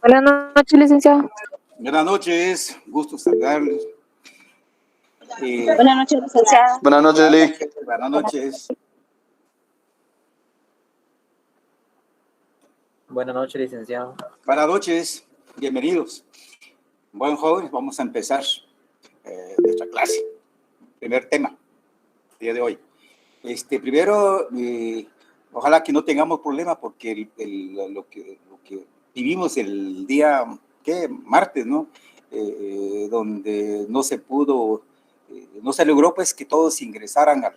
Buenas noches, licenciado. Buenas noches, gusto saludarles. Buenas noches, licenciado. Buenas noches, Lick. Buenas noches. Buenas noches, licenciado. Buenas noches, bienvenidos. Bueno, jóvenes, vamos a empezar nuestra clase. Primer tema, el día de hoy. Primero, ojalá que no tengamos problema porque lo que vivimos el día, martes, ¿no? Donde no se pudo, no se logró pues que todos ingresaran a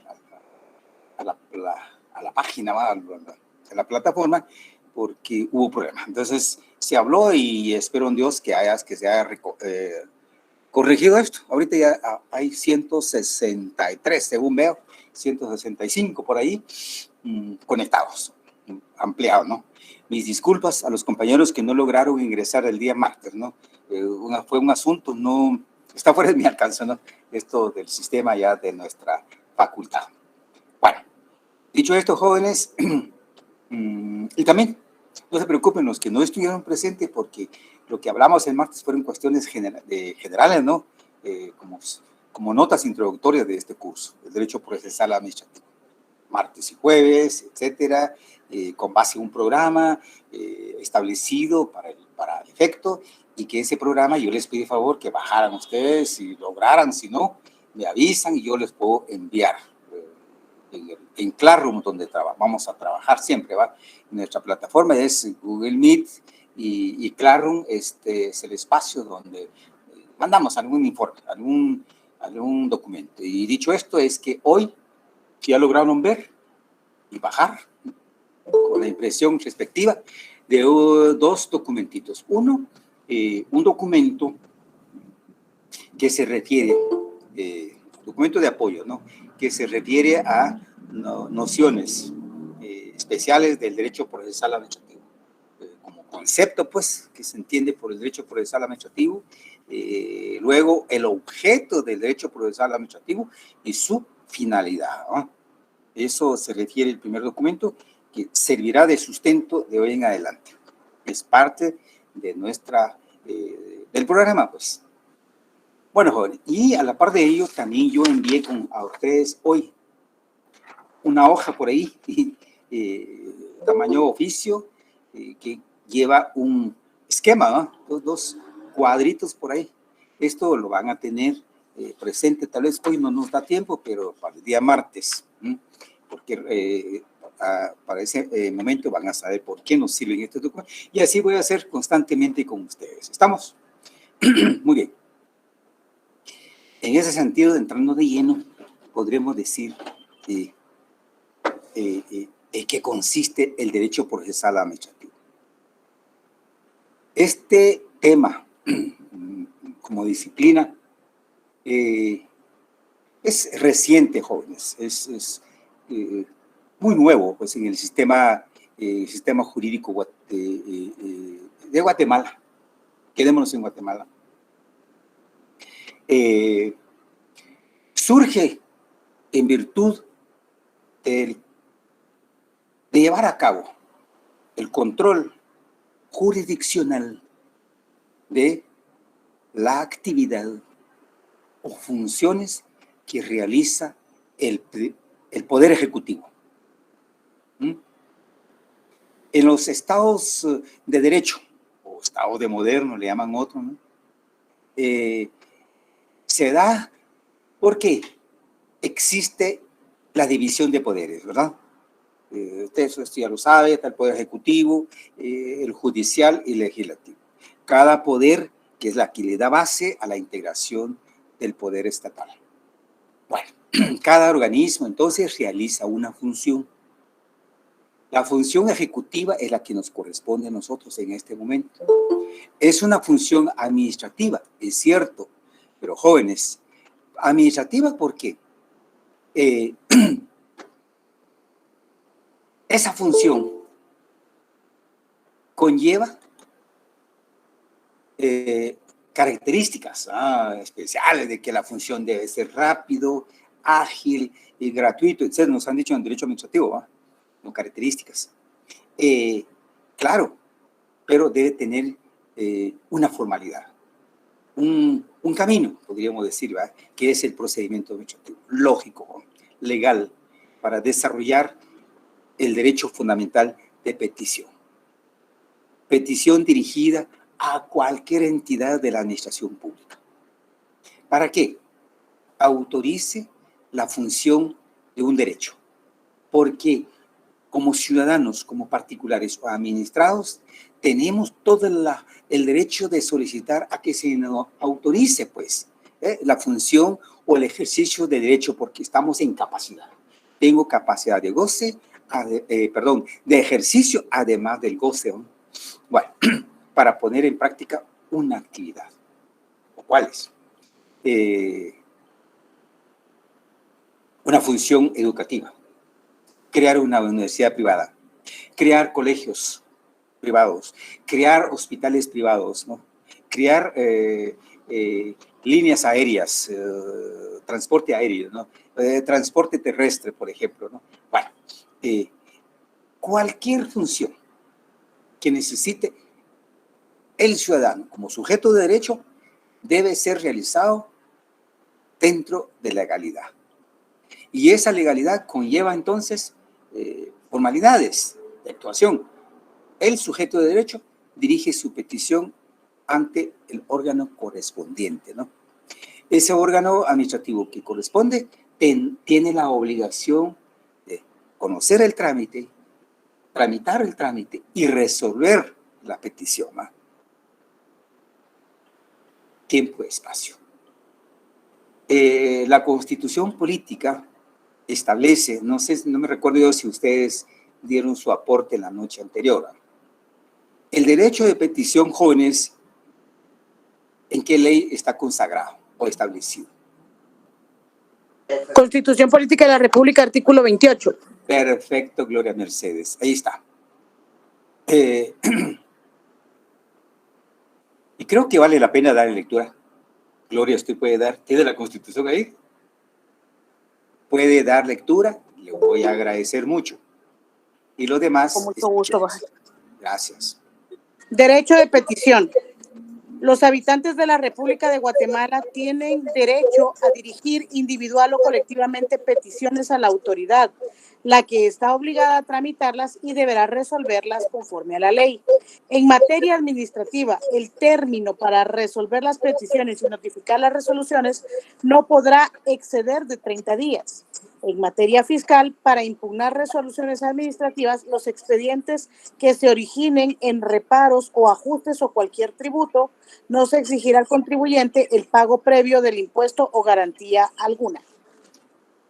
la página, a la plataforma, porque hubo problemas. Entonces se habló y espero en Dios que se haya corregido esto. Ahorita ya hay 163, según veo, 165 por ahí conectados, ampliados, ¿no? Mis disculpas a los compañeros que no lograron ingresar el día martes, ¿no? Fue un asunto, no está fuera de mi alcance, ¿no? Esto del sistema ya de nuestra facultad. Bueno, dicho esto, jóvenes, y también no se preocupen los que no estuvieron presentes porque lo que hablamos el martes fueron cuestiones generales, ¿no? Como notas introductorias de este curso, el Derecho Procesal Administrativo. Martes y jueves, etcétera, con base en un programa establecido para el efecto, y que ese programa yo les pido favor que bajaran ustedes, si lograran, si no, me avisan y yo les puedo enviar en Classroom, donde vamos a trabajar siempre, ¿va? Nuestra plataforma es Google Meet y Classroom es el espacio donde mandamos algún informe, algún documento. Y dicho esto, es que hoy ya lograron ver y bajar con la impresión respectiva de dos documentitos. Uno, un documento que se refiere, documento de apoyo, ¿no? Que se refiere a nociones especiales del derecho procesal administrativo. Como concepto, pues, que se entiende por el derecho procesal administrativo. Luego, el objeto del derecho procesal administrativo y su finalidad, ¿no? Eso se refiere al primer documento que servirá de sustento de hoy en adelante. Es parte de del programa, pues. Bueno, jóvenes, y a la par de ello también yo envié a ustedes hoy una hoja por ahí, tamaño oficio, que lleva un esquema, ¿no? Dos cuadritos por ahí. Esto lo van a tener presente, tal vez hoy no nos da tiempo, pero para el día martes, porque para ese momento van a saber por qué nos sirven estos documentos, y así voy a hacer constantemente con ustedes. ¿Estamos? Muy bien. En ese sentido, entrando de lleno, podremos decir en qué consiste el derecho procesal administrativo. Este tema, como disciplina, es reciente, jóvenes, es muy nuevo, pues, en el sistema jurídico de Guatemala. Quedémonos en Guatemala. Surge en virtud de llevar a cabo el control jurisdiccional de la actividad o funciones que realiza el Poder Ejecutivo. En los estados de derecho, o estados de moderno, le llaman otro, ¿no? Se da porque existe la división de poderes, ¿verdad? Usted eso ya lo sabe, está el Poder Ejecutivo, el Judicial y el Legislativo. Cada poder que es la que le da base a la integración del poder estatal. Bueno, cada organismo entonces realiza una función. La función ejecutiva es la que nos corresponde a nosotros en este momento. Es una función administrativa, es cierto, pero jóvenes, administrativa, ¿por qué? Esa función conlleva características especiales de que la función debe ser rápido, ágil y gratuito, etc. Nos han dicho en derecho administrativo, no características. Claro, pero debe tener una formalidad, un camino, podríamos decir, ¿verdad?, que es el procedimiento administrativo, lógico, legal, para desarrollar el derecho fundamental de petición. Petición dirigida a cualquier entidad de la administración pública. ¿Para qué? Autorice la función de un derecho. Porque como ciudadanos, como particulares o administrados, tenemos todo el derecho de solicitar a que se nos autorice, pues, la función o el ejercicio de derecho, porque estamos en capacidad. Tengo capacidad de goce, de ejercicio, además del goce, ¿no? Bueno, para poner en práctica una actividad. ¿Cuáles? Una función educativa, crear una universidad privada, crear colegios privados, crear hospitales privados, ¿no? Crear líneas aéreas, transporte aéreo, ¿no? Transporte terrestre, por ejemplo, ¿no? Bueno, cualquier función que necesite el ciudadano como sujeto de derecho debe ser realizado dentro de la legalidad. Y esa legalidad conlleva entonces formalidades de actuación. El sujeto de derecho dirige su petición ante el órgano correspondiente, ¿no? Ese órgano administrativo que corresponde tiene la obligación de conocer el trámite, tramitar el trámite y resolver la petición, ¿no? Tiempo y espacio. La Constitución política establece, no me recuerdo yo si ustedes dieron su aporte la noche anterior, el derecho de petición, jóvenes, ¿en qué ley está consagrado o establecido? Constitución Política de la República, artículo 28. Perfecto, Gloria Mercedes, ahí está. Y creo que vale la pena darle lectura. Gloria, ¿usted tiene la Constitución ahí? ¿Puede dar lectura? Le voy a agradecer mucho. Y lo demás... Con mucho gusto. Gracias. Derecho de petición. Los habitantes de la República de Guatemala tienen derecho a dirigir individual o colectivamente peticiones a la autoridad, la que está obligada a tramitarlas y deberá resolverlas conforme a la ley. En materia administrativa, el término para resolver las peticiones y notificar las resoluciones no podrá exceder de 30 días. En materia fiscal, para impugnar resoluciones administrativas, los expedientes que se originen en reparos o ajustes o cualquier tributo, no se exigirá al contribuyente el pago previo del impuesto o garantía alguna.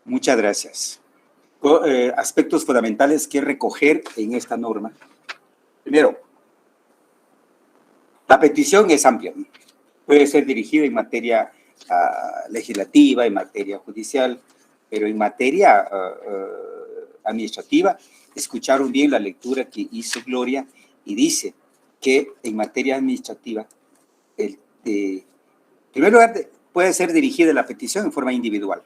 Muchas gracias. Aspectos fundamentales que recoger en esta norma. Primero, la petición es amplia. Puede ser dirigida en materia legislativa, en materia judicial, pero en materia administrativa, escucharon bien la lectura que hizo Gloria y dice que en materia administrativa, en primer lugar, puede ser dirigida la petición en forma individual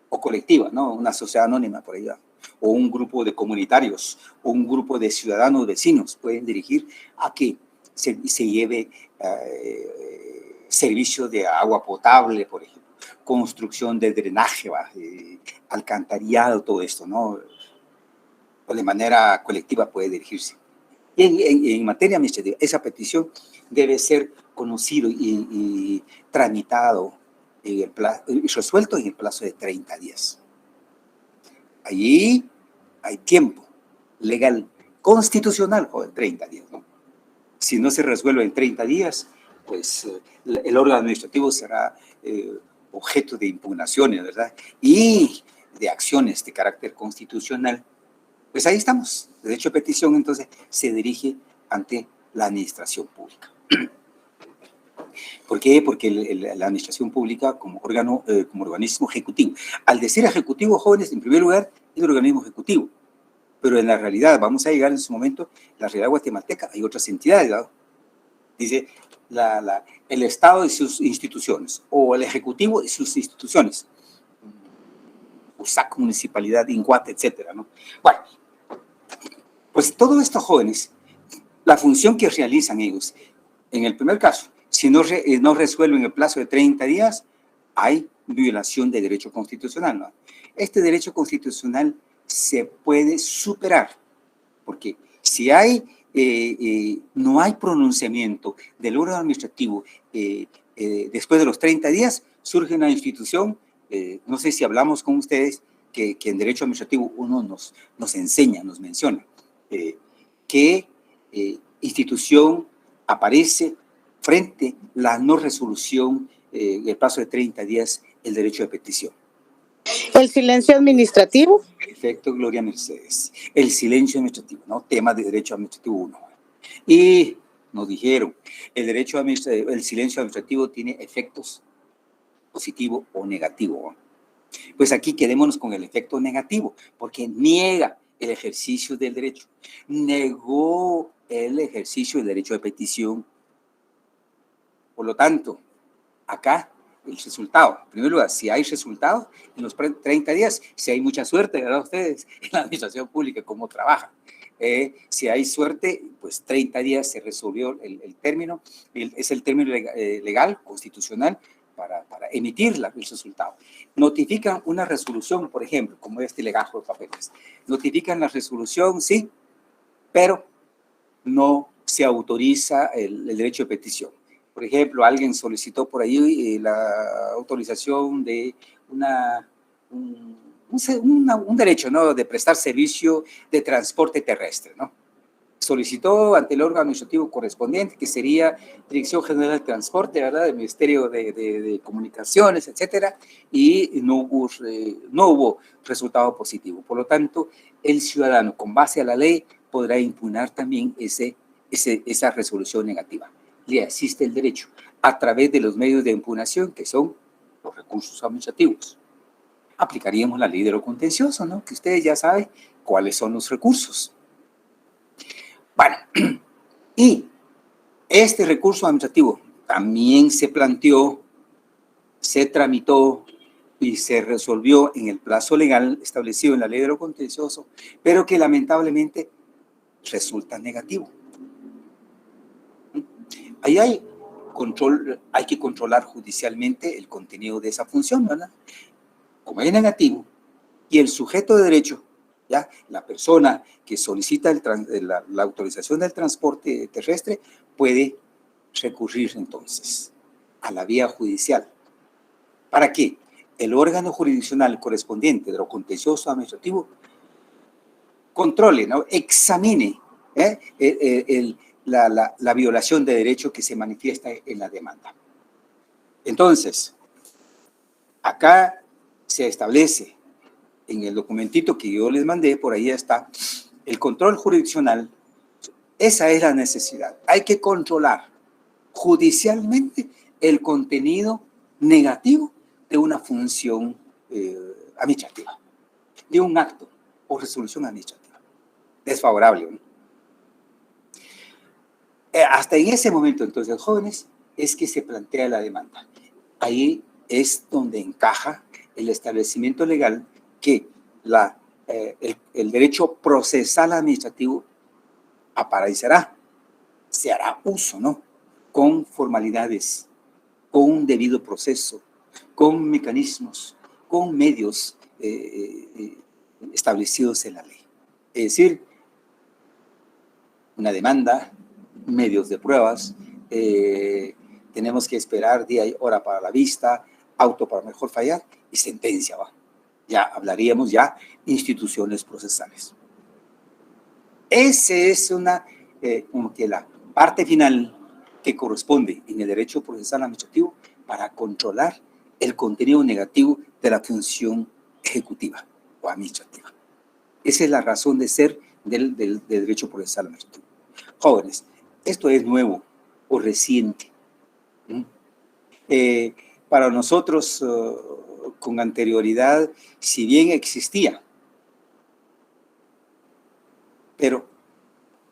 o colectiva, ¿no? Una sociedad anónima por allá, o un grupo de comunitarios, o un grupo de ciudadanos vecinos pueden dirigir a que se lleve servicio de agua potable, por ejemplo, construcción de drenaje, alcantarillado, todo esto, ¿no? O de manera colectiva puede dirigirse. Y en materia administrativa, esa petición debe ser conocido y tramitado y resuelto en el plazo de 30 días. Allí hay tiempo legal, constitucional, por 30 días, ¿no? Si no se resuelve en 30 días, pues el órgano administrativo será objeto de impugnaciones, ¿verdad? Y de acciones de carácter constitucional. Pues ahí estamos. El derecho de petición, entonces, se dirige ante la administración pública. ¿Por qué? Porque la administración pública como órgano, como organismo ejecutivo. Al decir ejecutivo, jóvenes, en primer lugar, es el organismo ejecutivo. Pero en la realidad, vamos a llegar en su momento, la realidad guatemalteca, hay otras entidades, ¿no? Dice el Estado y sus instituciones, o el Ejecutivo y sus instituciones. USAC, Municipalidad, INGUAT, etcétera, ¿no? Bueno, pues todos estos jóvenes, la función que realizan ellos En el primer caso, si no resuelve en el plazo de 30 días, hay violación de derecho constitucional, ¿no? Este derecho constitucional se puede superar, porque si no hay pronunciamiento del órgano administrativo después de los 30 días, surge una institución, no sé si hablamos con ustedes, que en derecho administrativo uno nos enseña, nos menciona, que institución aparece frente a la no resolución en el plazo de 30 días el derecho de petición. El silencio administrativo. Perfecto, Gloria Mercedes. El silencio administrativo, ¿no? Tema de derecho administrativo 1. Y nos dijeron, el silencio administrativo tiene efectos positivo o negativo. Pues aquí quedémonos con el efecto negativo, porque niega el ejercicio del derecho, negó el ejercicio del derecho de petición. Por lo tanto, acá el resultado, en primer lugar, si hay resultado en los 30 días, si hay mucha suerte, ¿verdad? Ustedes en la administración pública, cómo trabajan. Si hay suerte, pues 30 días se resolvió el término, es el término legal, constitucional, para emitir el resultado. Notifican una resolución, por ejemplo, como este legajo de papeles. Notifican la resolución, sí, pero no se autoriza el derecho de petición. Por ejemplo, alguien solicitó por ahí la autorización de un derecho, ¿no?, de prestar servicio de transporte terrestre, ¿no? Solicitó ante el órgano administrativo correspondiente, que sería Dirección General de Transporte, ¿verdad?, del Ministerio de Comunicaciones, etcétera, y no hubo resultado positivo. Por lo tanto, el ciudadano, con base a la ley, podrá impugnar también esa resolución negativa. Le asiste el derecho a través de los medios de impugnación, que son los recursos administrativos. Aplicaríamos la ley de lo contencioso, ¿no?, que ustedes ya saben cuáles son los recursos. Bueno, y este recurso administrativo también se planteó, se tramitó y se resolvió en el plazo legal establecido en la ley de lo contencioso, pero que lamentablemente resulta negativo. Ahí hay que controlar judicialmente el contenido de esa función, ¿verdad? Como es negativo y el sujeto de derecho, ¿ya?, la persona que solicita la autorización del transporte terrestre, puede recurrir entonces a la vía judicial. ¿Para qué? El órgano jurisdiccional correspondiente de lo contencioso administrativo controle, ¿no?, examine la violación de derecho que se manifiesta en la demanda. Entonces, acá se establece en el documentito que yo les mandé, por ahí está, el control jurisdiccional. Esa es la necesidad. Hay que controlar judicialmente el contenido negativo de una función administrativa, de un acto o resolución administrativa desfavorable, ¿no? Hasta en ese momento, entonces, jóvenes, es que se plantea la demanda. Ahí es donde encaja el establecimiento legal que el derecho procesal administrativo aparecerá, se hará uso, ¿no?, con formalidades, con un debido proceso, con mecanismos, con medios establecidos en la ley. Es decir, una demanda, medios de pruebas, tenemos que esperar día y hora para la vista, auto para mejor fallar y sentencia, ¿va? Ya hablaríamos ya instituciones procesales. Esa es como que la parte final que corresponde en el derecho procesal administrativo para controlar el contenido negativo de la función ejecutiva o administrativa. Esa es la razón de ser del derecho procesal administrativo. Jóvenes, esto es nuevo o reciente. Para nosotros, con anterioridad, si bien existía, pero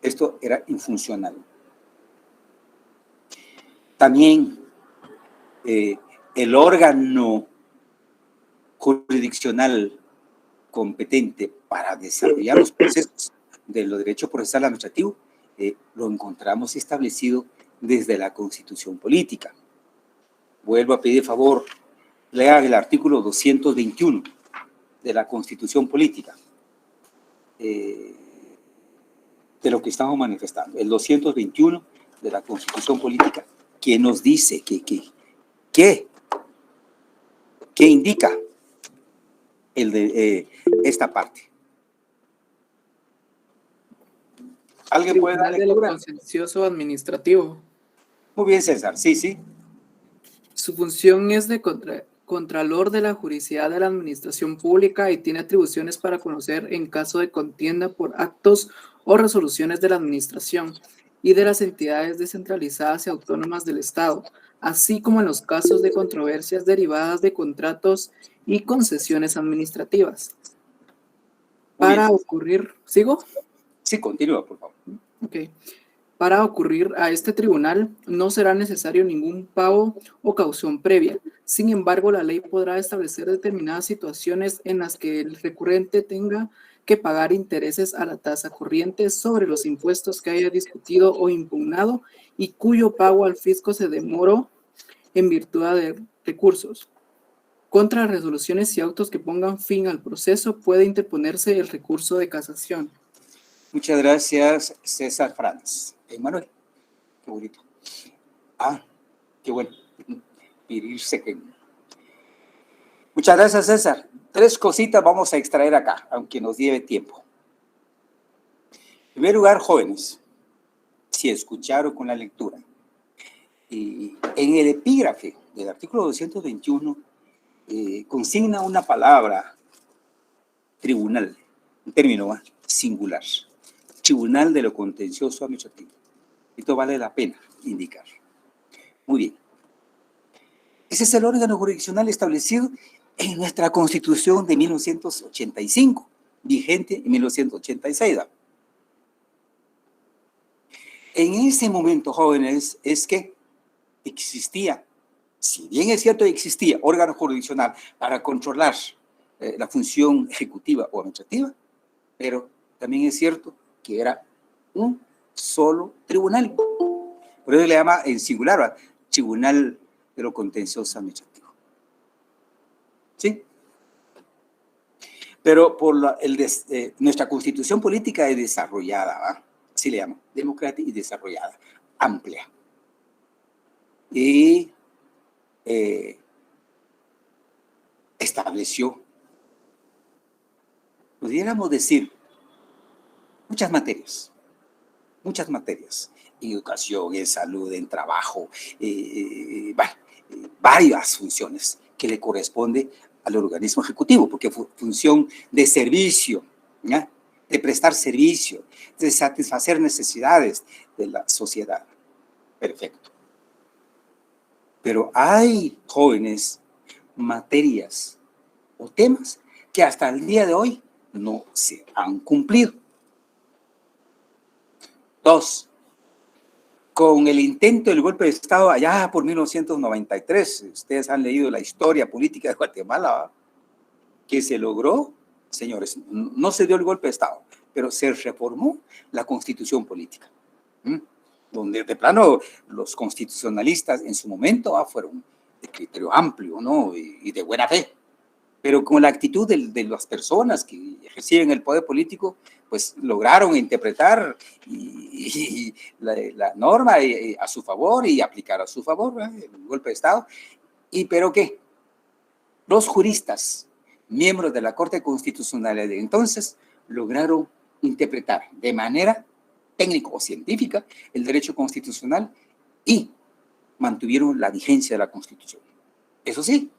esto era infuncional. También el órgano jurisdiccional competente para desarrollar los procesos del derecho procesal administrativo lo encontramos establecido desde la Constitución Política. Vuelvo a pedir favor, lean el artículo 221 de la Constitución Política, de lo que estamos manifestando. El 221 de la Constitución Política, que nos dice que indica esta parte. ¿Alguien puede dar Tribunal de lo Contencioso Administrativo. Muy bien, César. Sí, sí. Su función es de contralor de la jurisdicción de la administración pública y tiene atribuciones para conocer en caso de contienda por actos o resoluciones de la administración y de las entidades descentralizadas y autónomas del Estado, así como en los casos de controversias derivadas de contratos y concesiones administrativas. Para ocurrir, ¿sigo? Sí, continúa, por favor. Ok. Para ocurrir a este tribunal no será necesario ningún pago o caución previa. Sin embargo, la ley podrá establecer determinadas situaciones en las que el recurrente tenga que pagar intereses a la tasa corriente sobre los impuestos que haya discutido o impugnado y cuyo pago al fisco se demoró en virtud de recursos. Contra resoluciones y autos que pongan fin al proceso puede interponerse el recurso de casación. Muchas gracias, César Franz. Manuel, qué bonito. Qué bueno. Muchas gracias, César. 3 cositas vamos a extraer acá, aunque nos lleve tiempo. En primer lugar, jóvenes, si escucharon con la lectura, y en el epígrafe del artículo 221 consigna una palabra, tribunal, un término singular, Tribunal de lo Contencioso Administrativo. Esto vale la pena indicar. Muy bien. Ese es el órgano jurisdiccional establecido en nuestra Constitución de 1985, vigente en 1986. En ese momento, jóvenes, es que existía, si bien es cierto que existía órgano jurisdiccional para controlar la función ejecutiva o administrativa, pero también es cierto que era un solo tribunal. Por eso le llama en singular, Tribunal de lo Contencioso Administrativo. ¿Sí? Pero por nuestra Constitución Política es desarrollada, así le llaman, democrática y desarrollada, amplia. Y estableció, pudiéramos decir, muchas materias, en educación, en salud, en trabajo, varias funciones que le corresponde al organismo ejecutivo, porque función de servicio, ¿ya? De prestar servicio, de satisfacer necesidades de la sociedad. Perfecto. Pero hay, jóvenes, materias o temas que hasta el día de hoy no se han cumplido. 2. Con el intento del golpe de Estado allá por 1993, ustedes han leído la historia política de Guatemala, ¿va? Que se logró, señores, no se dio el golpe de Estado, pero se reformó la Constitución Política, donde de plano los constitucionalistas en su momento fueron de criterio amplio, ¿no? y de buena fe, pero con la actitud de las personas que ejercían el poder político, pues lograron interpretar la norma a su favor y aplicar a su favor, el golpe de Estado. ¿Pero qué? Los juristas, miembros de la Corte Constitucional de entonces, lograron interpretar de manera técnica o científica el derecho constitucional y mantuvieron la vigencia de la Constitución. Eso sí,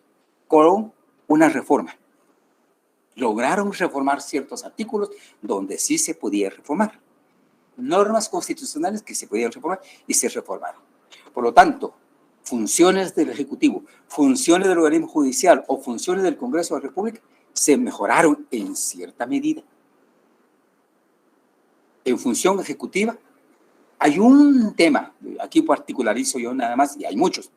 con una reforma. Lograron reformar ciertos artículos donde sí se podía reformar. Normas constitucionales que se podían reformar y se reformaron. Por lo tanto, funciones del Ejecutivo, funciones del organismo judicial o funciones del Congreso de la República se mejoraron en cierta medida. En función ejecutiva, hay un tema, aquí particularizo yo nada más, y hay muchos.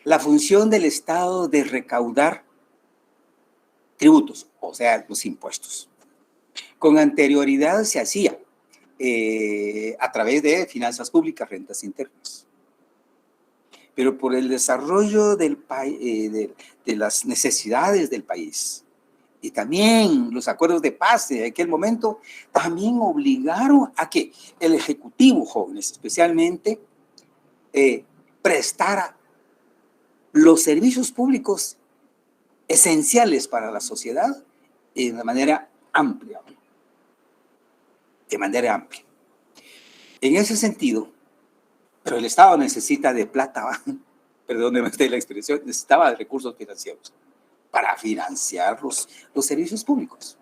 La función del Estado de recaudar tributos, o sea, los impuestos. Con anterioridad se hacía a través de finanzas públicas, rentas internas. Pero por el desarrollo del de las necesidades del país y también los acuerdos de paz de aquel momento, también obligaron a que el Ejecutivo, jóvenes, especialmente, prestara los servicios públicos esenciales para la sociedad de manera amplia. De manera amplia. En ese sentido, pero el Estado necesita de plata, perdóneme usted la expresión, necesitaba de recursos financieros para financiar los servicios públicos,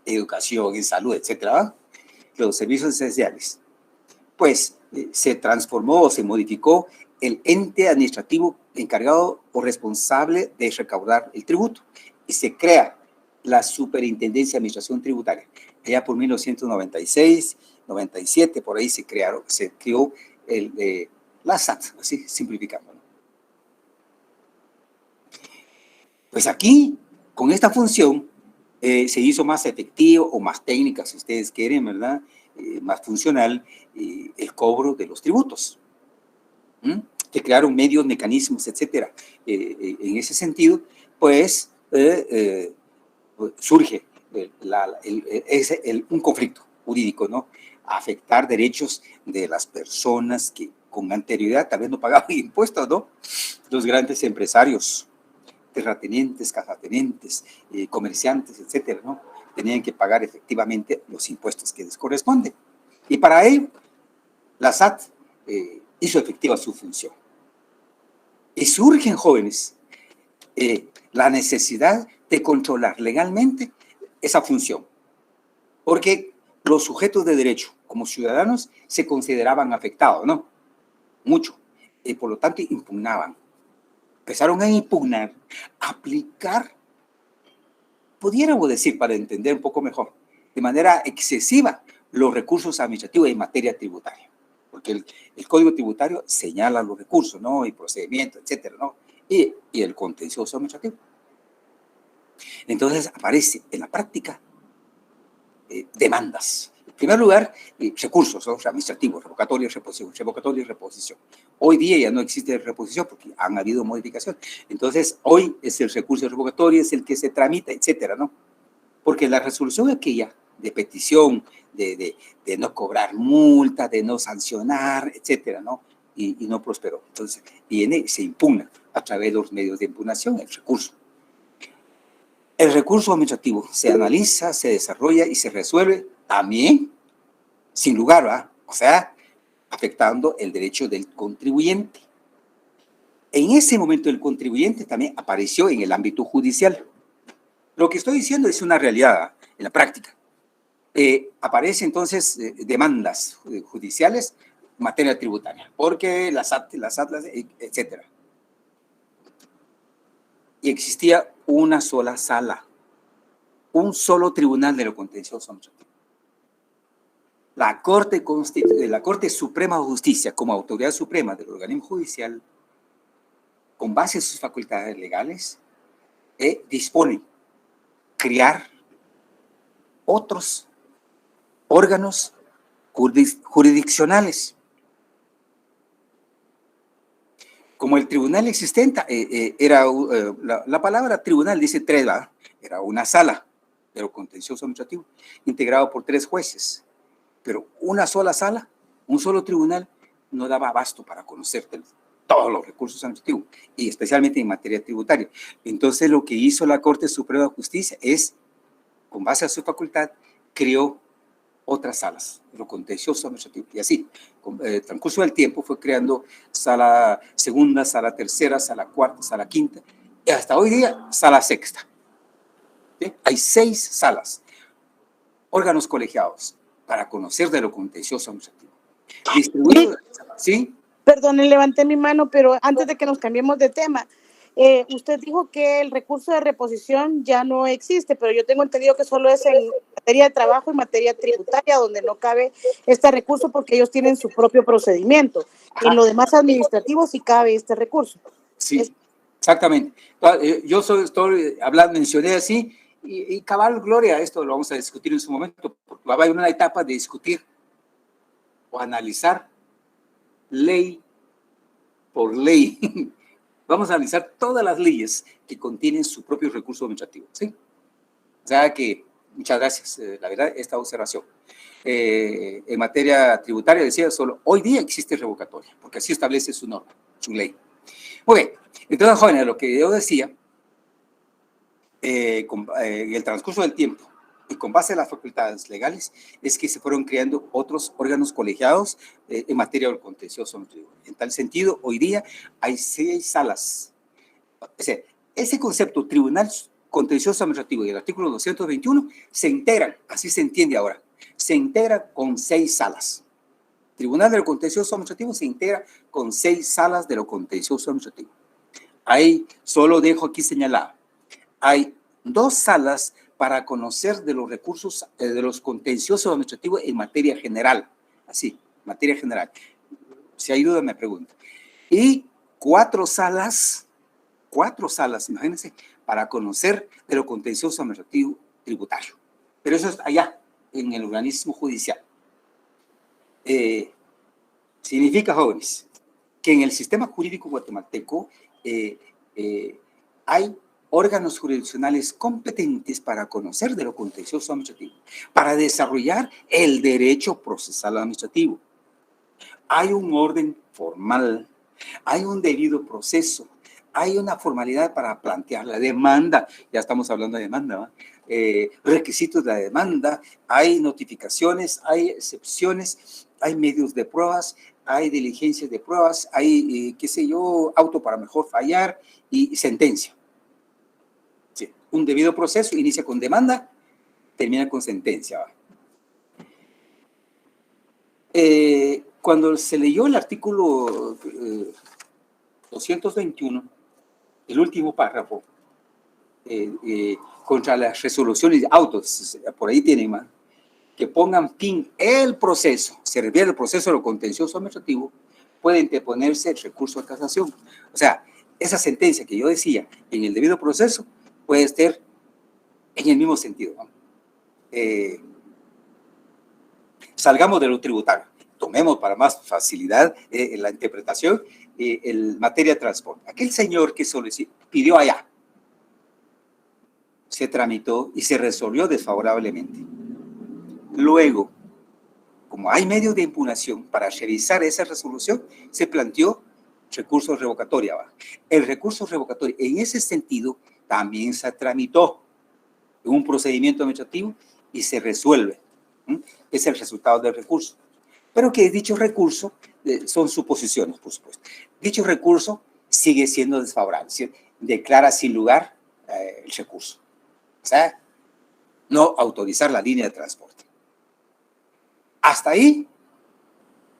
educación, en salud, etcétera, los servicios esenciales. Pues se transformó o se modificó el ente administrativo encargado o responsable de recaudar el tributo y se crea la Superintendencia de Administración Tributaria. Allá por 1996, 97, por ahí se creó la SAT, así simplificando. Pues aquí, con esta función, se hizo más efectivo o más técnica, si ustedes quieren, ¿verdad? Más funcional el cobro de los tributos. Se crearon medios, mecanismos, etcétera. En ese sentido, pues, surge un conflicto jurídico, ¿no? Afectar derechos de las personas que con anterioridad tal vez no pagaban impuestos, ¿no? Los grandes empresarios, terratenientes, cajatenentes, comerciantes, etcétera, ¿no? Tenían que pagar efectivamente los impuestos que les corresponden. Y para ello, la SAT hizo efectiva su función. Y surgen, jóvenes, la necesidad de controlar legalmente esa función, porque los sujetos de derecho, como ciudadanos, se consideraban afectados, ¿no? Mucho. Y por lo tanto, impugnaban. Empezaron a impugnar, aplicar, pudiéramos decir, para entender un poco mejor, de manera excesiva, los recursos administrativos en materia tributaria. Porque el Código Tributario señala los recursos, ¿no? Y procedimientos, etcétera, ¿no? Y el contencioso administrativo. Entonces aparece en la práctica demandas. En primer lugar, recursos, ¿no? Administrativos, revocatoria y reposición. Hoy día ya no existe reposición porque han habido modificaciones. Entonces, hoy es el recurso revocatorio, es el que se tramita, etcétera, ¿no? Porque la resolución aquella de petición, de no cobrar multa, de no sancionar, etcétera, ¿no? Y no prosperó. Entonces, se impugna a través de los medios de impugnación el recurso. El recurso administrativo se analiza, se desarrolla y se resuelve también sin lugar, ¿verdad? O sea, afectando el derecho del contribuyente. En ese momento el contribuyente también apareció en el ámbito judicial. Lo que estoy diciendo es una realidad, ¿verdad? En la práctica. Aparecen entonces demandas judiciales en materia tributaria, porque la SAT, etcétera. Y existía una sola sala, un solo tribunal de lo contencioso administrativo. La Corte Suprema de Justicia, como autoridad suprema del organismo judicial, con base en sus facultades legales, dispone crear otros órganos jurisdiccionales. Como el tribunal existente la palabra tribunal dice tres, ¿verdad? Era una sala, pero contencioso administrativo, integrado por 3 jueces. Pero una sola sala, un solo tribunal, no daba abasto para conocer todos los recursos administrativos, y especialmente en materia tributaria. Entonces, lo que hizo la Corte Suprema de Justicia es, con base a su facultad, creó otras salas, lo contencioso administrativo. Y así, con el transcurso del tiempo, fue creando sala segunda, sala tercera, sala cuarta, sala quinta, y hasta hoy día, sala sexta. ¿Sí? Hay 6 salas, órganos colegiados, para conocer de lo contencioso administrativo. Distribuido, ¿sí? Perdón, levanté mi mano, pero antes de que nos cambiemos de tema, usted dijo que el recurso de reposición ya no existe, pero yo tengo entendido que solo es en materia de trabajo y materia tributaria donde no cabe este recurso porque ellos tienen su propio procedimiento. Ajá. En lo demás administrativo sí cabe este recurso. Sí, exactamente. Yo estoy hablando, mencioné así, y cabal, Gloria, esto lo vamos a discutir en su momento, porque va a haber una etapa de discutir o analizar ley por ley. Vamos a analizar todas las leyes que contienen su propio recurso administrativo, ¿sí? O sea que, muchas gracias, la verdad, esta observación. En materia tributaria decía solo, hoy día existe revocatoria, porque así establece su norma, su ley. Muy bien, entonces, jóvenes, lo que yo decía, en el transcurso del tiempo, y con base a las facultades legales, es que se fueron creando otros órganos colegiados en materia del contencioso administrativo. En tal sentido, hoy día hay 6 salas. O sea, ese concepto tribunal contencioso administrativo y el artículo 221 se integran, así se entiende ahora, se integra con 6 salas. Tribunal de lo Contencioso Administrativo se integra con 6 salas de lo contencioso administrativo. Ahí solo dejo aquí señalado. Hay 2 salas para conocer de los recursos, de los contenciosos administrativos en materia general. Así, materia general. Si hay duda, me pregunta. Y 4 salas, imagínense, para conocer de lo contencioso administrativo tributario. Pero eso es allá, en el organismo judicial. Significa, jóvenes, que en el sistema jurídico guatemalteco hay órganos jurisdiccionales competentes para conocer de lo contencioso administrativo, para desarrollar el derecho procesal administrativo. Hay un orden formal, hay un debido proceso, hay una formalidad para plantear la demanda, ya estamos hablando de demanda, ¿va? Requisitos de la demanda, hay notificaciones, hay excepciones, hay medios de pruebas, hay diligencias de pruebas, hay, qué sé yo, auto para mejor fallar y sentencia. Sí, un debido proceso inicia con demanda, termina con sentencia. ¿Va? Cuando se leyó el artículo 221, el último párrafo, contra las resoluciones de autos, por ahí tienen más, que pongan fin el proceso, se refiere al proceso de lo contencioso administrativo, puede interponerse el recurso de casación. O sea, esa sentencia que yo decía en el debido proceso puede estar en el mismo sentido, ¿no? Salgamos de lo tributario, tomemos para más facilidad la interpretación en materia de transporte. Aquel señor que pidió allá, se tramitó y se resolvió desfavorablemente. Luego, como hay medios de impugnación para revisar esa resolución, se planteó recurso revocatorio. El recurso revocatorio, en ese sentido, también se tramitó en un procedimiento administrativo y se resuelve. Es el resultado del recurso. Pero que dicho recurso, son suposiciones, por supuesto. Dicho recurso sigue siendo desfavorable, ¿sí? Declara sin lugar el recurso. O sea, no autorizar la línea de transporte. Hasta ahí,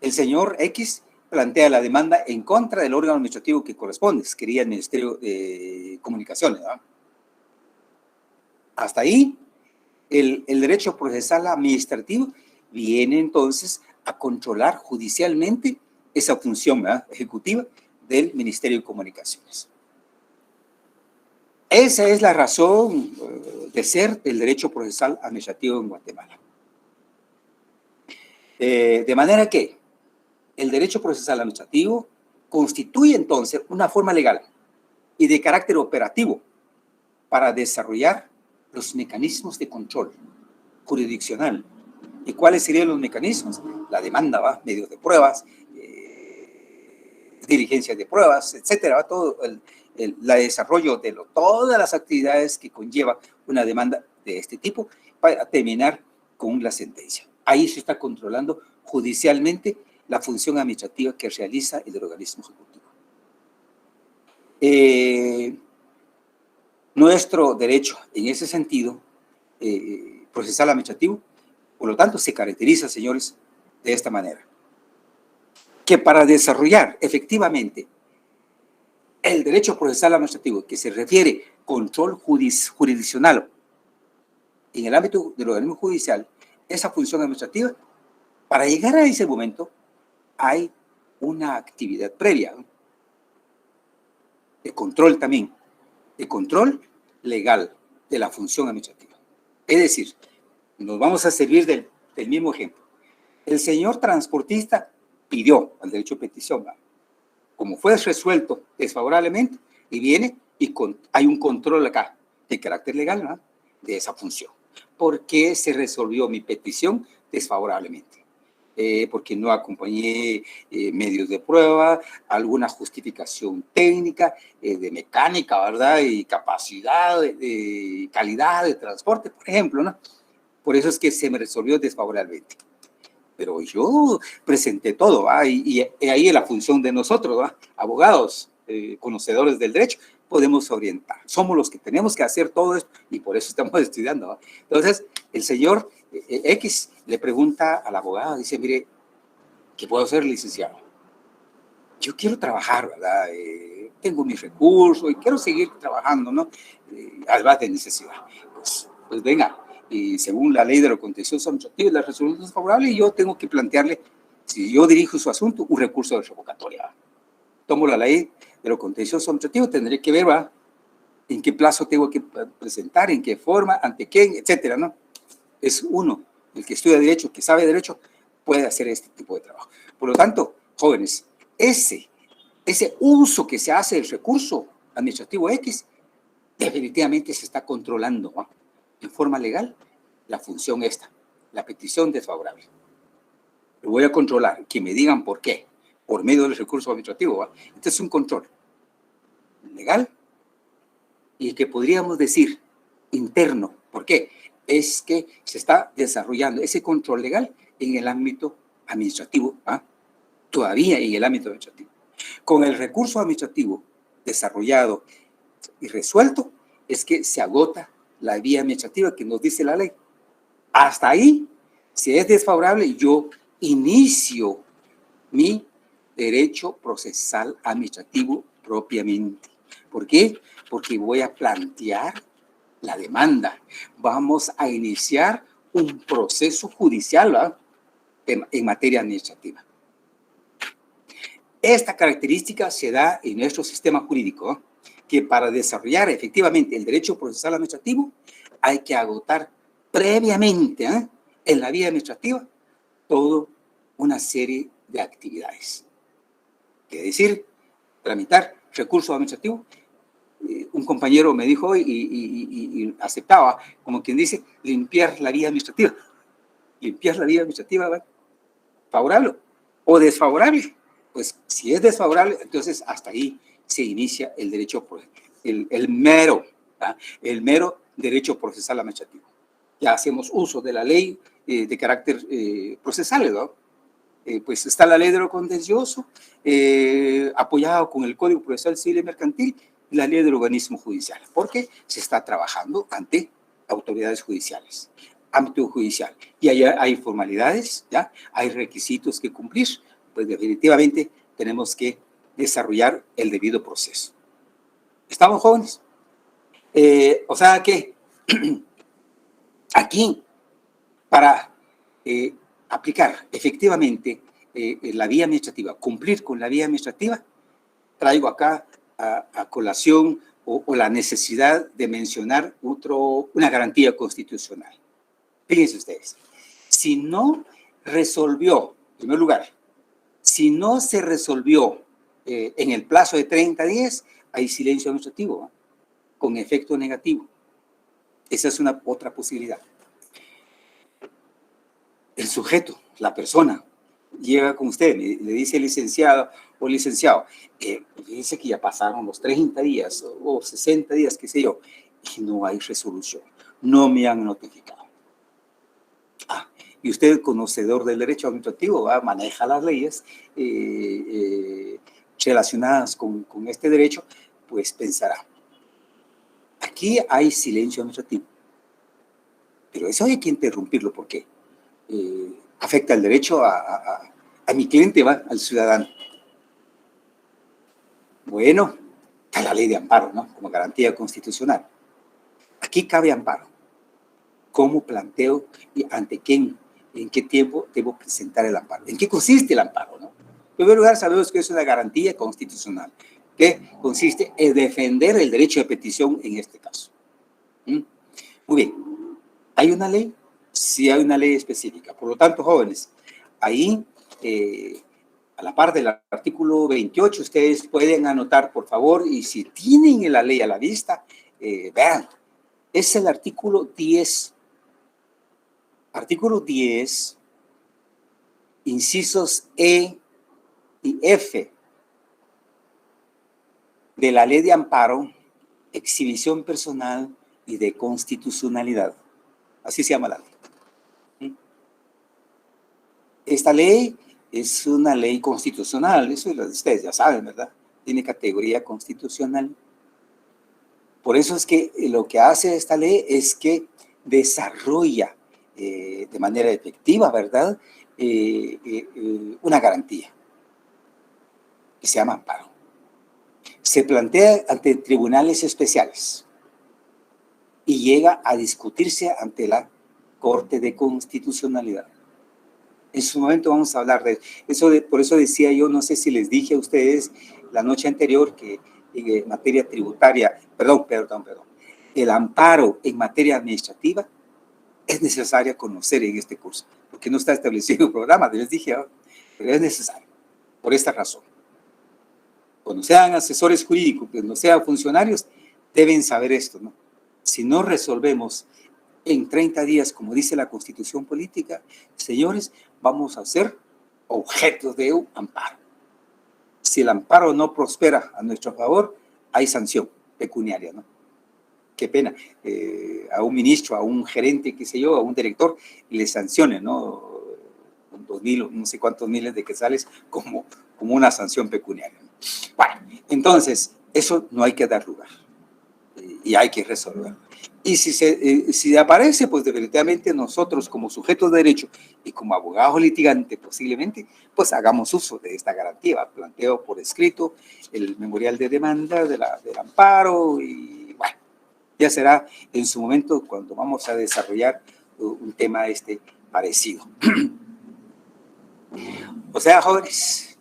el señor X plantea la demanda en contra del órgano administrativo que corresponde, que sería el Ministerio de Comunicaciones, ¿verdad? Hasta ahí, el derecho procesal administrativo viene entonces a controlar judicialmente esa función, ¿verdad?, ejecutiva del Ministerio de Comunicaciones. Esa es la razón de ser del derecho procesal administrativo en Guatemala. De manera que el derecho procesal administrativo constituye entonces una forma legal y de carácter operativo para desarrollar los mecanismos de control jurisdiccional. ¿Y cuáles serían los mecanismos? La demanda, ¿va?, medios de pruebas, diligencias de pruebas, etcétera, ¿va?, todo el desarrollo de todas las actividades que conlleva una demanda de este tipo para terminar con la sentencia. Ahí se está controlando judicialmente la función administrativa que realiza el organismo ejecutivo. Nuestro derecho, en ese sentido, procesal administrativo, por lo tanto, se caracteriza, señores, de esta manera. Que para desarrollar efectivamente el derecho procesal administrativo, que se refiere control jurisdiccional en el ámbito del organismo judicial, esa función administrativa, para llegar a ese momento hay una actividad previa de control también, de control legal de la función administrativa. Es decir, nos vamos a servir del mismo ejemplo. El señor transportista pidió el derecho de petición, ¿va? Como fue resuelto desfavorablemente, y viene y hay un control acá de carácter legal, ¿va? De esa función. ¿Por qué se resolvió mi petición desfavorablemente? Porque no acompañé medios de prueba, alguna justificación técnica, de mecánica, ¿verdad? Y capacidad, calidad de transporte, por ejemplo, ¿no? Por eso es que se me resolvió desfavorablemente. Pero yo presenté todo, ¿va? Y ahí es la función de nosotros, ¿va? Abogados, conocedores del derecho, podemos orientar. Somos los que tenemos que hacer todo esto y por eso estamos estudiando, ¿va? Entonces, el señor X le pregunta al abogado, dice, mire, ¿qué puedo hacer, licenciado? Yo quiero trabajar, ¿verdad? Tengo mis recursos y quiero seguir trabajando, ¿no? Además de necesidad. Pues venga, y según la ley de lo contencioso administrativo y la resolución desfavorable, yo tengo que plantearle, si yo dirijo su asunto, un recurso de revocatoria. Tomo la ley de lo contencioso administrativo, tendré que ver, ¿va? En qué plazo tengo que presentar, en qué forma, ante quién, etcétera, ¿no? Es uno, el que estudia derecho, que sabe derecho, puede hacer este tipo de trabajo. Por lo tanto, jóvenes, ese uso que se hace del recurso administrativo X, definitivamente se está controlando, ¿no? En forma legal la función esta, la petición desfavorable. Lo voy a controlar, que me digan por qué, por medio del recurso administrativo, ¿va? Este es un control legal y que podríamos decir interno. ¿Por qué? Es que se está desarrollando ese control legal en el ámbito administrativo, ¿va? Todavía en el ámbito administrativo. Con el recurso administrativo desarrollado y resuelto, es que se agota la vía administrativa que nos dice la ley. Hasta ahí, si es desfavorable, yo inicio mi derecho procesal administrativo propiamente. ¿Por qué? Porque voy a plantear la demanda. Vamos a iniciar un proceso judicial, ¿verdad? En materia administrativa. Esta característica se da en nuestro sistema jurídico, ¿eh? Que para desarrollar efectivamente el derecho procesal administrativo hay que agotar previamente, ¿eh? En la vía administrativa toda una serie de actividades. Es decir, tramitar recursos administrativos. Un compañero me dijo hoy y aceptaba, como quien dice, limpiar la vía administrativa. Limpiar la vía administrativa, ¿vale? Favorable o desfavorable. Pues si es desfavorable, entonces hasta ahí se inicia el derecho, el mero derecho procesal administrativo. Ya hacemos uso de la ley de carácter procesal, ¿no? Pues está la ley de lo contencioso, apoyado con el Código Procesal Civil y Mercantil y la ley del organismo judicial, porque se está trabajando ante autoridades judiciales, ámbito judicial, y allá hay formalidades, ¿ya? Hay requisitos que cumplir, pues definitivamente tenemos que desarrollar el debido proceso. ¿Estamos, jóvenes? O sea que aquí, para aplicar efectivamente la vía administrativa, cumplir con la vía administrativa, traigo acá a colación o la necesidad de mencionar una garantía constitucional. Fíjense ustedes, si no resolvió, en primer lugar, si no se resolvió en el plazo de 30 días, hay silencio administrativo, ¿no? Con efecto negativo. Esa es otra posibilidad. El sujeto, la persona, llega con usted, le dice licenciado o licenciado, dice que ya pasaron los 30 días o 60 días, qué sé yo, y no hay resolución, no me han notificado. Y usted, conocedor del derecho administrativo, maneja las leyes relacionadas con este derecho, pues pensará, aquí hay silencio administrativo, pero eso hay que interrumpirlo porque afecta el derecho a mi cliente, al ciudadano. Bueno, está la ley de amparo, ¿no? Como garantía constitucional. Aquí cabe amparo. ¿Cómo planteo y ante quién, en qué tiempo debo presentar el amparo? ¿En qué consiste el amparo, no? En primer lugar, sabemos que es una garantía constitucional que consiste en defender el derecho de petición en este caso. Muy bien. ¿Hay una ley? Sí hay una ley específica. Por lo tanto, jóvenes, ahí, a la par del artículo 28, ustedes pueden anotar, por favor, y si tienen la ley a la vista, vean, es el artículo 10. Artículo 10, incisos E y F de la Ley de Amparo, Exhibición Personal y de Constitucionalidad. Así se llama la ley. Esta ley es una ley constitucional, eso ustedes ya saben, ¿verdad? Tiene categoría constitucional. Por eso es que lo que hace esta ley es que desarrolla de manera efectiva, ¿verdad? Una garantía que se llama amparo. Se plantea ante tribunales especiales y llega a discutirse ante la Corte de Constitucionalidad. En su momento vamos a hablar de eso. Por eso decía yo, no sé si les dije a ustedes la noche anterior que en materia tributaria, perdón, el amparo en materia administrativa es necesario conocer en este curso, porque no está establecido el programa, les dije, pero es necesario, por esta razón. Cuando sean asesores jurídicos, cuando sean funcionarios, deben saber esto, ¿no? Si no resolvemos en 30 días, como dice la Constitución Política, señores, vamos a ser objetos de un amparo. Si el amparo no prospera a nuestro favor, hay sanción pecuniaria, ¿no? Qué pena, a un ministro, a un gerente, qué sé yo, a un director, le sancionen, ¿no? 2.000, no sé cuántos miles de quetzales como una sanción pecuniaria. Bueno, entonces, eso no hay que dar lugar y hay que resolverlo. Y si aparece, pues definitivamente nosotros como sujetos de derecho y como abogados litigantes posiblemente, pues hagamos uso de esta garantía. Planteo por escrito el memorial de demanda del amparo y bueno, ya será en su momento cuando vamos a desarrollar un tema parecido. O sea, jóvenes,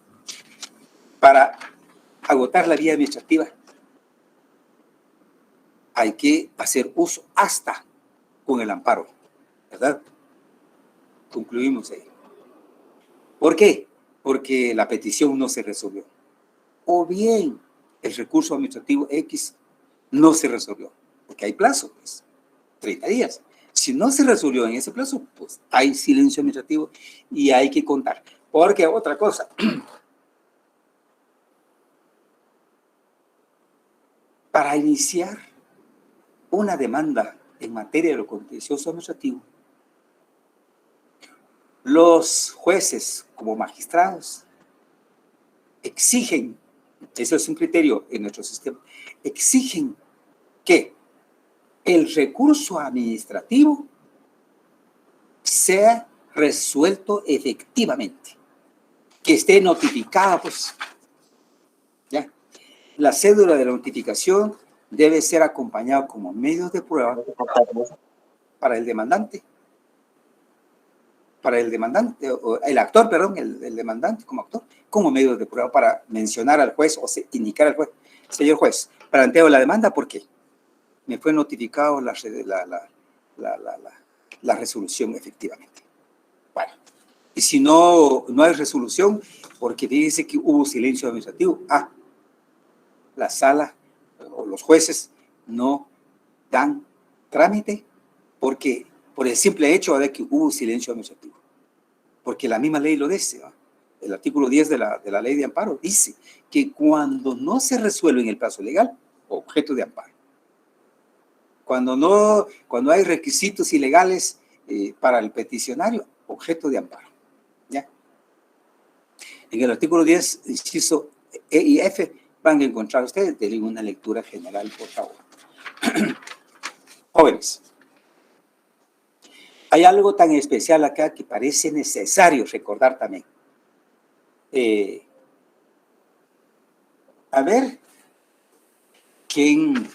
para agotar la vía administrativa hay que hacer uso hasta con el amparo, ¿verdad? Concluimos ahí. ¿Por qué? Porque la petición no se resolvió. O bien el recurso administrativo X no se resolvió, porque hay plazo, pues, 30 días. Si no se resolvió en ese plazo, pues hay silencio administrativo y hay que contar. Porque otra cosa, para iniciar una demanda en materia de lo contencioso administrativo, los jueces como magistrados exigen, eso es un criterio en nuestro sistema, exigen que el recurso administrativo sea resuelto efectivamente, que esté notificada, pues, ¿ya? La cédula de la notificación debe ser acompañada como medios de prueba para el demandante. Para el demandante, o el actor, perdón, el demandante como actor, como medios de prueba para mencionar al juez o indicar al juez, señor juez, planteo la demanda porque me fue notificado la resolución efectivamente. Bueno, y si no hay resolución, porque dice que hubo silencio administrativo, la sala o los jueces no dan trámite porque por el simple hecho de que hubo silencio administrativo. Porque la misma ley lo dice, ¿no? El artículo 10 de la ley de amparo dice que cuando no se resuelve en el plazo legal, objeto de amparo. Cuando hay requisitos ilegales para el peticionario, objeto de amparo. ¿Ya? En el artículo 10, inciso E y F, van a encontrar ustedes, denle una lectura general, por favor. Jóvenes, hay algo tan especial acá que parece necesario recordar también. A ver, ¿quién?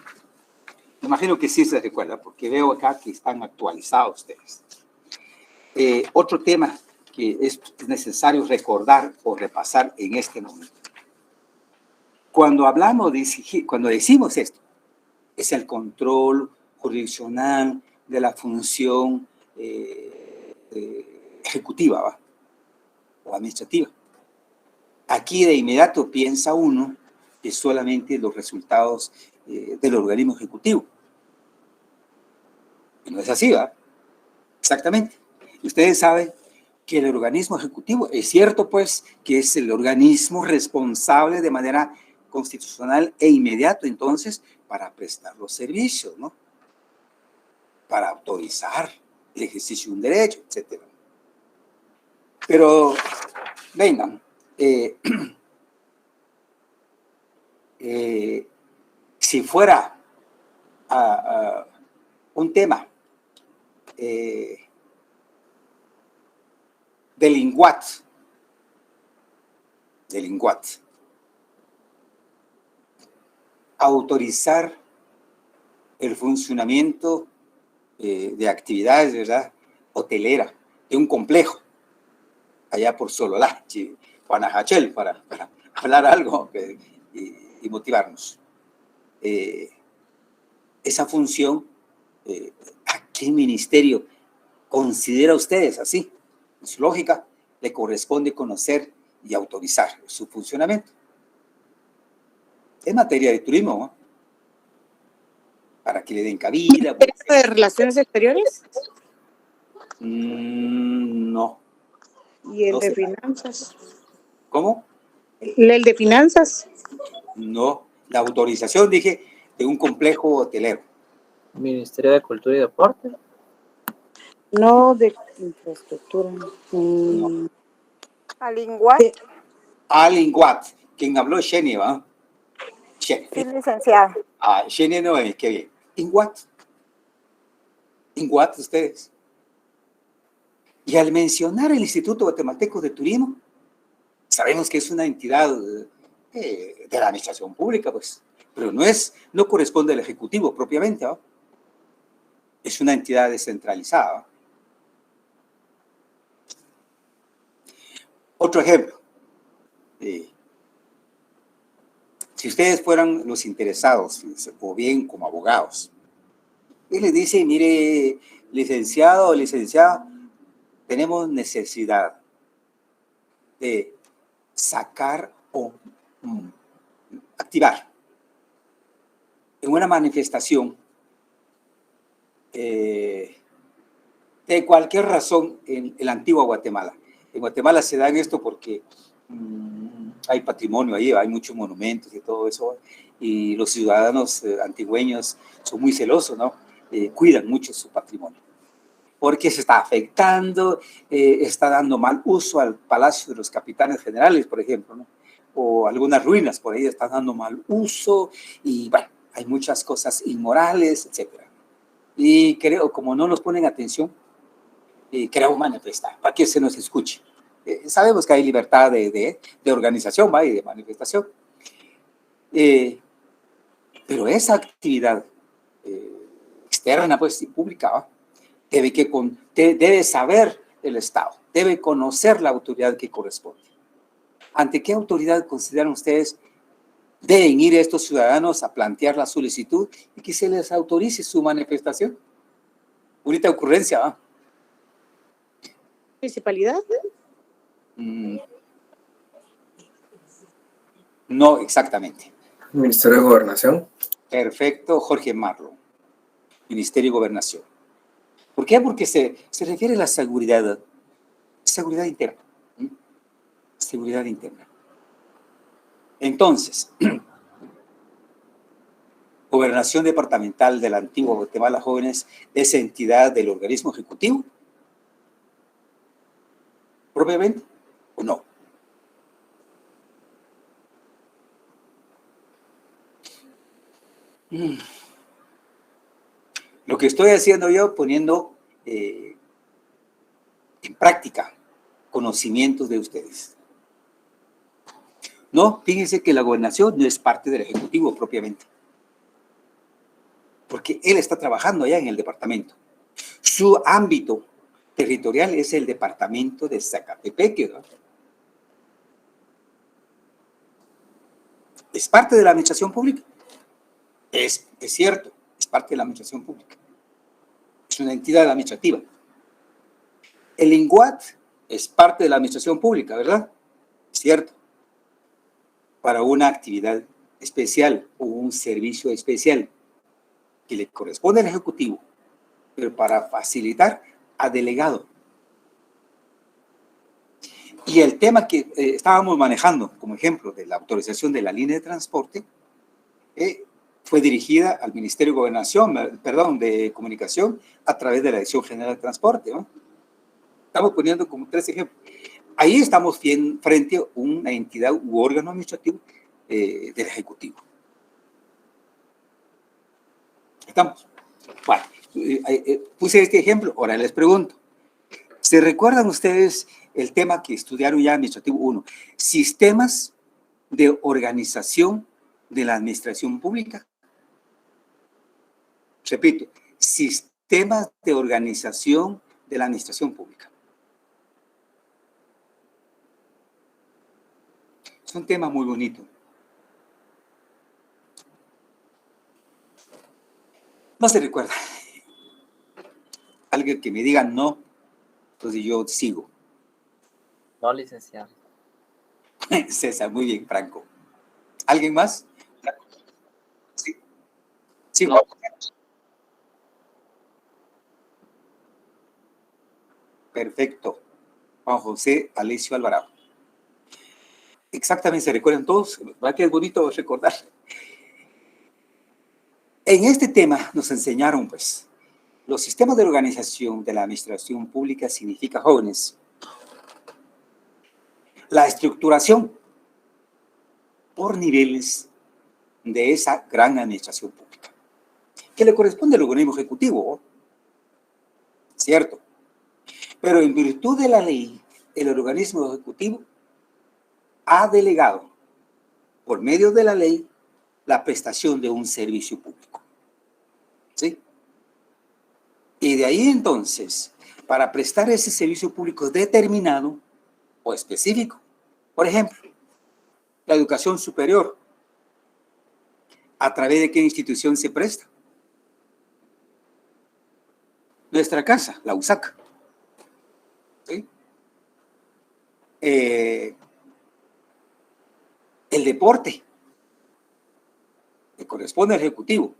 Imagino que sí se recuerda, porque veo acá que están actualizados ustedes. Otro tema que es necesario recordar o repasar en este momento. Cuando hablamos cuando decimos esto, es el control jurisdiccional de la función ejecutiva, ¿va? o administrativa. Aquí de inmediato piensa uno que solamente los resultados del organismo ejecutivo. Y no es así, ¿verdad? Exactamente. Ustedes saben que el organismo ejecutivo, es cierto pues que es el organismo responsable de manera constitucional e inmediato entonces para prestar los servicios, ¿no? Para autorizar el ejercicio de un derecho, etc. Pero, vengan, si fuera un tema del INGUAT, autorizar el funcionamiento de actividades, ¿verdad?, hotelera, de un complejo, allá por Sololá, Panajachel, para hablar algo y motivarnos. Esa función, ¿a qué ministerio considera ustedes así? En su lógica, le corresponde conocer y autorizar su funcionamiento. Es materia de turismo, ¿no? Para que le den cabida. ¿De relaciones exteriores? No. ¿Y el No de sé. finanzas? ¿Cómo? ¿El de finanzas? No. La autorización, dije, de un complejo hotelero. Ministerio de Cultura y Deporte. No, de infraestructura. No. ¿Al INGUAT? Al INGUAT. Quien habló es Sheni, ¿va? Sheni. Sí, licenciada. Sheni no es, qué bien. INGUAT. INGUAT, ustedes. Y al mencionar el Instituto Guatemalteco de Turismo, sabemos que es una entidad de la administración pública, pues, pero no corresponde al Ejecutivo propiamente, ¿no? Es una entidad descentralizada, ¿no? Otro ejemplo. Si ustedes fueran los interesados, o bien como abogados, y les dice, mire, licenciado o licenciada, tenemos necesidad de sacar o activar en una manifestación de cualquier razón en la antigua Guatemala. En Guatemala se da esto porque hay patrimonio ahí, hay muchos monumentos y todo eso, y los ciudadanos antigüeños son muy celosos, ¿no? Cuidan mucho su patrimonio, porque se está afectando, está dando mal uso al Palacio de los Capitanes Generales, por ejemplo, ¿no? O algunas ruinas por ahí están dando mal uso, y bueno, hay muchas cosas inmorales, etc. Y creo, como no nos ponen atención, queremos manifestar, para que se nos escuche. Sabemos que hay libertad de organización, ¿va? Y de manifestación. Pero esa actividad externa, pues, y pública, ¿va? Debe saber el Estado, debe conocer la autoridad que corresponde. ¿Ante qué autoridad consideran ustedes deben ir estos ciudadanos a plantear la solicitud y que se les autorice su manifestación? Bonita ocurrencia, ¿va? ¿Municipalidad? No, exactamente. Ministerio de Gobernación. Perfecto, Jorge Marlon. Ministerio de Gobernación. ¿Por qué? Porque se refiere a la seguridad interna. Seguridad interna. Entonces, Gobernación Departamental de la Antigua Guatemala Jóvenes es entidad del organismo ejecutivo, propiamente, o no. Lo que estoy haciendo yo, poniendo en práctica conocimientos de ustedes. No, fíjense que la gobernación no es parte del Ejecutivo propiamente, porque él está trabajando allá en el departamento. Su ámbito territorial es el departamento de Zacatepeque, ¿no? ¿Es parte de la administración pública? Es cierto, es parte de la administración pública. Es una entidad administrativa. El INGUAT es parte de la administración pública, ¿verdad? Cierto. Para una actividad especial o un servicio especial que le corresponde al Ejecutivo, pero para facilitar a delegado. Y el tema que estábamos manejando como ejemplo de la autorización de la línea de transporte fue dirigida al Ministerio de Gobernación, perdón, de Comunicación a través de la Dirección General de Transporte, ¿no? Estamos poniendo como 3 ejemplos. Ahí estamos frente a una entidad u órgano administrativo del Ejecutivo. ¿Estamos? Bueno, puse este ejemplo, ahora les pregunto. ¿Se recuerdan ustedes el tema que estudiaron ya Administrativo 1? Sistemas de organización de la administración pública. Repito, sistemas de organización de la administración pública. Es un tema muy bonito. No se recuerda. Alguien que me diga no, entonces yo sigo. No, licenciado. César, muy bien, Franco. ¿Alguien más? Sí. Sí. No. Perfecto. Juan José Alessio Alvarado. Exactamente, ¿se recuerdan todos? ¿Verdad que es bonito recordar? En este tema nos enseñaron, pues, los sistemas de organización de la administración pública significa, jóvenes, la estructuración por niveles de esa gran administración pública, que le corresponde al organismo ejecutivo, ¿cierto? Pero en virtud de la ley, el organismo ejecutivo ha delegado, por medio de la ley, la prestación de un servicio público. ¿Sí? Y de ahí entonces, para prestar ese servicio público determinado o específico, por ejemplo, la educación superior, ¿a través de qué institución se presta? Nuestra casa, la USAC. ¿Sí? El deporte, que corresponde al Ejecutivo,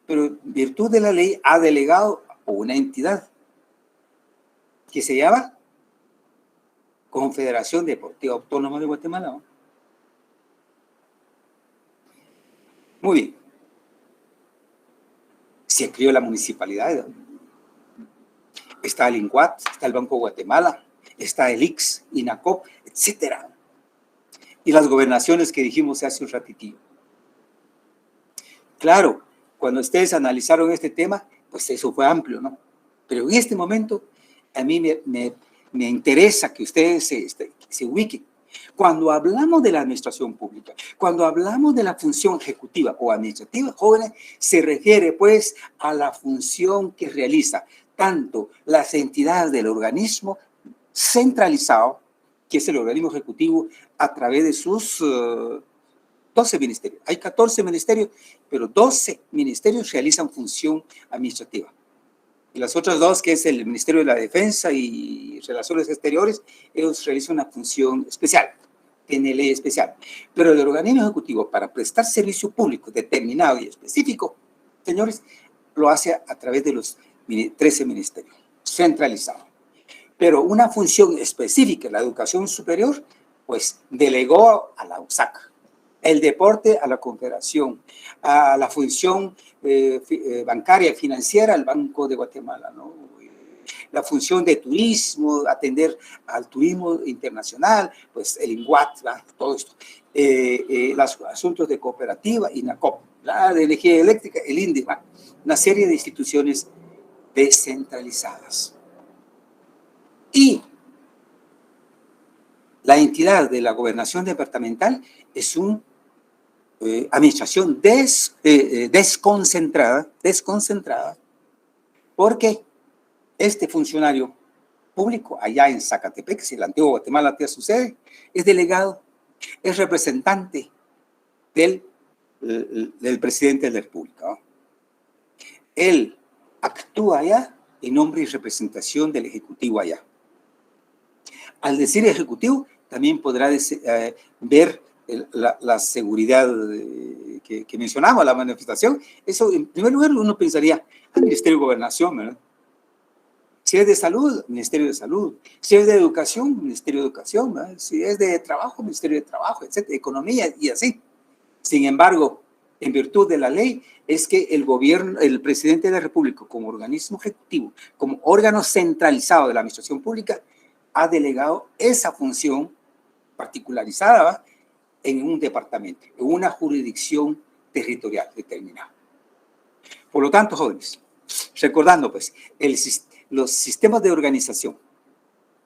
pero en virtud de la ley ha delegado a una entidad que se llama Confederación Deportiva Autónoma de Guatemala, ¿no? Muy bien. Se creó la municipalidad, ¿no? Está el INCUAT, está el Banco de Guatemala, está el IX, INACOP, etcétera. Y las gobernaciones que dijimos hace un ratitillo. Claro, cuando ustedes analizaron este tema, pues eso fue amplio, ¿no? Pero en este momento, a mí me interesa que ustedes se ubiquen. Cuando hablamos de la administración pública, cuando hablamos de la función ejecutiva o administrativa, jóvenes, se refiere pues a la función que realiza tanto las entidades del organismo centralizado, que es el organismo ejecutivo, a través de sus 12 ministerios. Hay 14 ministerios, pero 12 ministerios realizan función administrativa. Y las otras dos, que es el Ministerio de la Defensa y Relaciones Exteriores, ellos realizan una función especial, tiene ley especial. Pero el organismo ejecutivo, para prestar servicio público determinado y específico, señores, lo hace a través de los 13 ministerios, centralizado. Pero una función específica, la educación superior, pues delegó a la USAC. El deporte a la Confederación, a la función bancaria, financiera, al Banco de Guatemala, ¿no? La función de turismo, atender al turismo internacional, pues el INGUAT, todo esto. Los asuntos de cooperativa, INACOP, la de energía eléctrica, el INDE, una serie de instituciones descentralizadas. Y la entidad de la gobernación departamental es una administración desconcentrada, porque este funcionario público allá en Zacatepec, si el antiguo Guatemala te sucede, es delegado, es representante del presidente de la República, ¿no? Él actúa allá en nombre y representación del Ejecutivo allá. Al decir ejecutivo, también podrá ver la seguridad que mencionaba, la manifestación. Eso, en primer lugar, uno pensaría, al Ministerio de Gobernación, ¿verdad? Si es de salud, Ministerio de Salud. Si es de educación, Ministerio de Educación, ¿verdad? Si es de trabajo, Ministerio de Trabajo, etcétera, economía y así. Sin embargo, en virtud de la ley, es que el gobierno, el presidente de la República, como organismo ejecutivo, como órgano centralizado de la administración pública, ha delegado esa función particularizada, ¿verdad?, en un departamento, en una jurisdicción territorial determinada. Por lo tanto, jóvenes, recordando pues, los sistemas de organización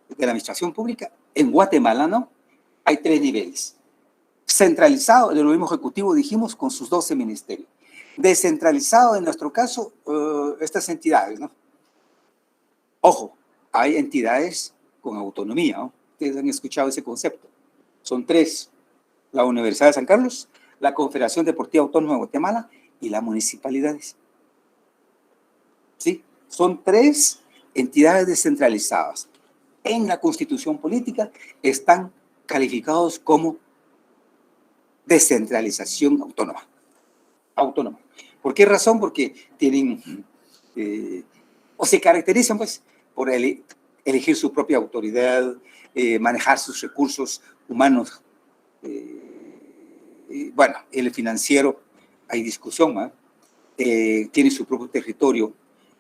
de la administración pública en Guatemala, ¿no?, hay 3 niveles. Centralizado, el organismo ejecutivo, dijimos, con sus 12 ministerios. Descentralizado, en nuestro caso, estas entidades, ¿no? Ojo, hay entidades con autonomía, ¿no? Ustedes han escuchado ese concepto. Son 3. La Universidad de San Carlos, la Confederación Deportiva Autónoma de Guatemala y las municipalidades. ¿Sí? Son 3 entidades descentralizadas. En la Constitución Política están calificados como descentralización autónoma. Autónoma. ¿Por qué razón? Porque tienen, o se caracterizan, pues, por elegir su propia autoridad, manejar sus recursos humanos. Bueno, el financiero, hay discusión, ¿no? Tiene su propio territorio,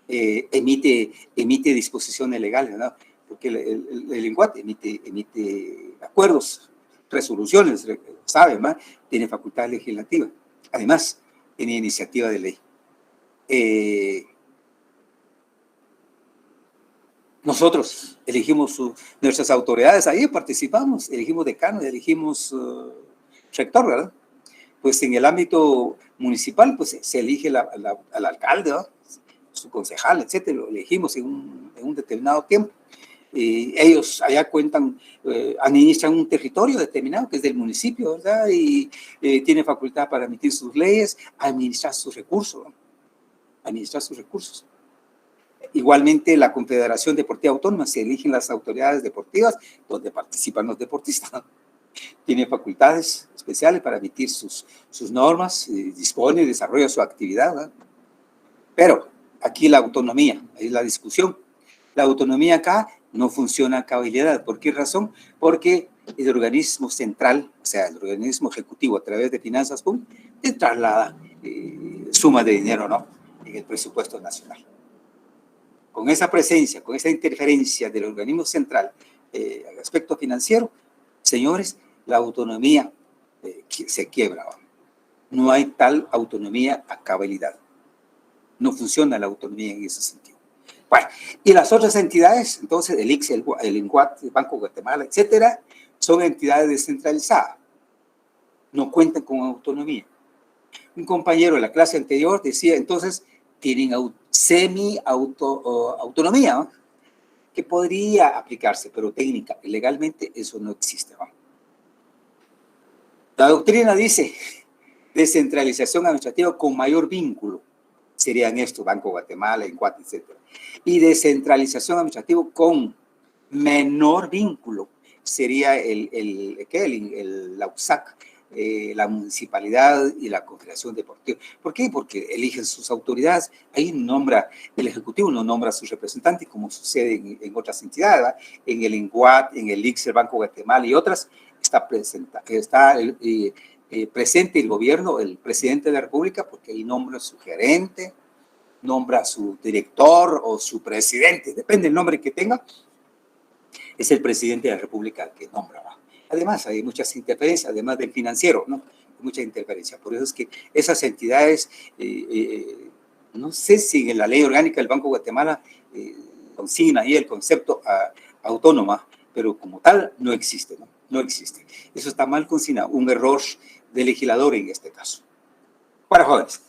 emite disposiciones legales, ¿no? Porque el INGUAT emite acuerdos, resoluciones, sabe, ¿no? Tiene facultad legislativa. Además, tiene iniciativa de ley. Nosotros elegimos nuestras autoridades, ahí participamos, elegimos decano, elegimos rector, ¿verdad? Pues en el ámbito municipal, pues se elige al alcalde, ¿no?, su concejal, etcétera, lo elegimos en un determinado tiempo. Ellos allá cuentan, administran un territorio determinado que es del municipio, ¿verdad? Y tiene facultad para emitir sus leyes, administrar sus recursos, ¿no? Administrar sus recursos. Igualmente, la Confederación Deportiva Autónoma, se eligen las autoridades deportivas donde participan los deportistas, ¿no? Tiene facultades especiales para emitir sus normas, dispone y desarrolla su actividad, ¿verdad? Pero aquí la autonomía, ahí es la discusión. La autonomía acá no funciona a cabalidad. ¿Por qué razón? Porque el organismo central, o sea, el organismo ejecutivo a través de finanzas públicas, te traslada suma de dinero, ¿no?, en el presupuesto nacional. Con esa presencia, con esa interferencia del organismo central al aspecto financiero, señores, la autonomía se quiebra. No hay tal autonomía a cabalidad. No funciona la autonomía en ese sentido. Bueno, y las otras entidades, entonces, el ICS, el INGUAT, el Banco de Guatemala, etcétera, son entidades descentralizadas. No cuentan con autonomía. Un compañero de la clase anterior decía, entonces, tienen semi-autonomía, ¿no?, que podría aplicarse, pero técnica y legalmente eso no existe, ¿no? La doctrina dice descentralización administrativa con mayor vínculo. Serían estos, Banco de Guatemala, INGUAT, etcétera. Y descentralización administrativa con menor vínculo. Sería la USAC, la municipalidad y la Confederación Deportiva. ¿Por qué? Porque eligen sus autoridades. Ahí nombra, el Ejecutivo no nombra a sus representantes, como sucede en otras entidades, ¿verdad? En el INGUAT, en el ICS, el Banco de Guatemala y otras, está presente el gobierno, el presidente de la República, porque ahí nombra a su gerente, nombra a su director o su presidente, depende del nombre que tenga, es el presidente de la República que nombra, ¿va? Además, hay muchas interferencias, además del financiero, ¿no? Mucha interferencia. Por eso es que esas entidades, no sé si en la ley orgánica del Banco de Guatemala consigna ahí el concepto autónoma, pero como tal no existe, ¿no? No existe. Eso está mal consignado, un error del legislador en este caso. Para jóvenes,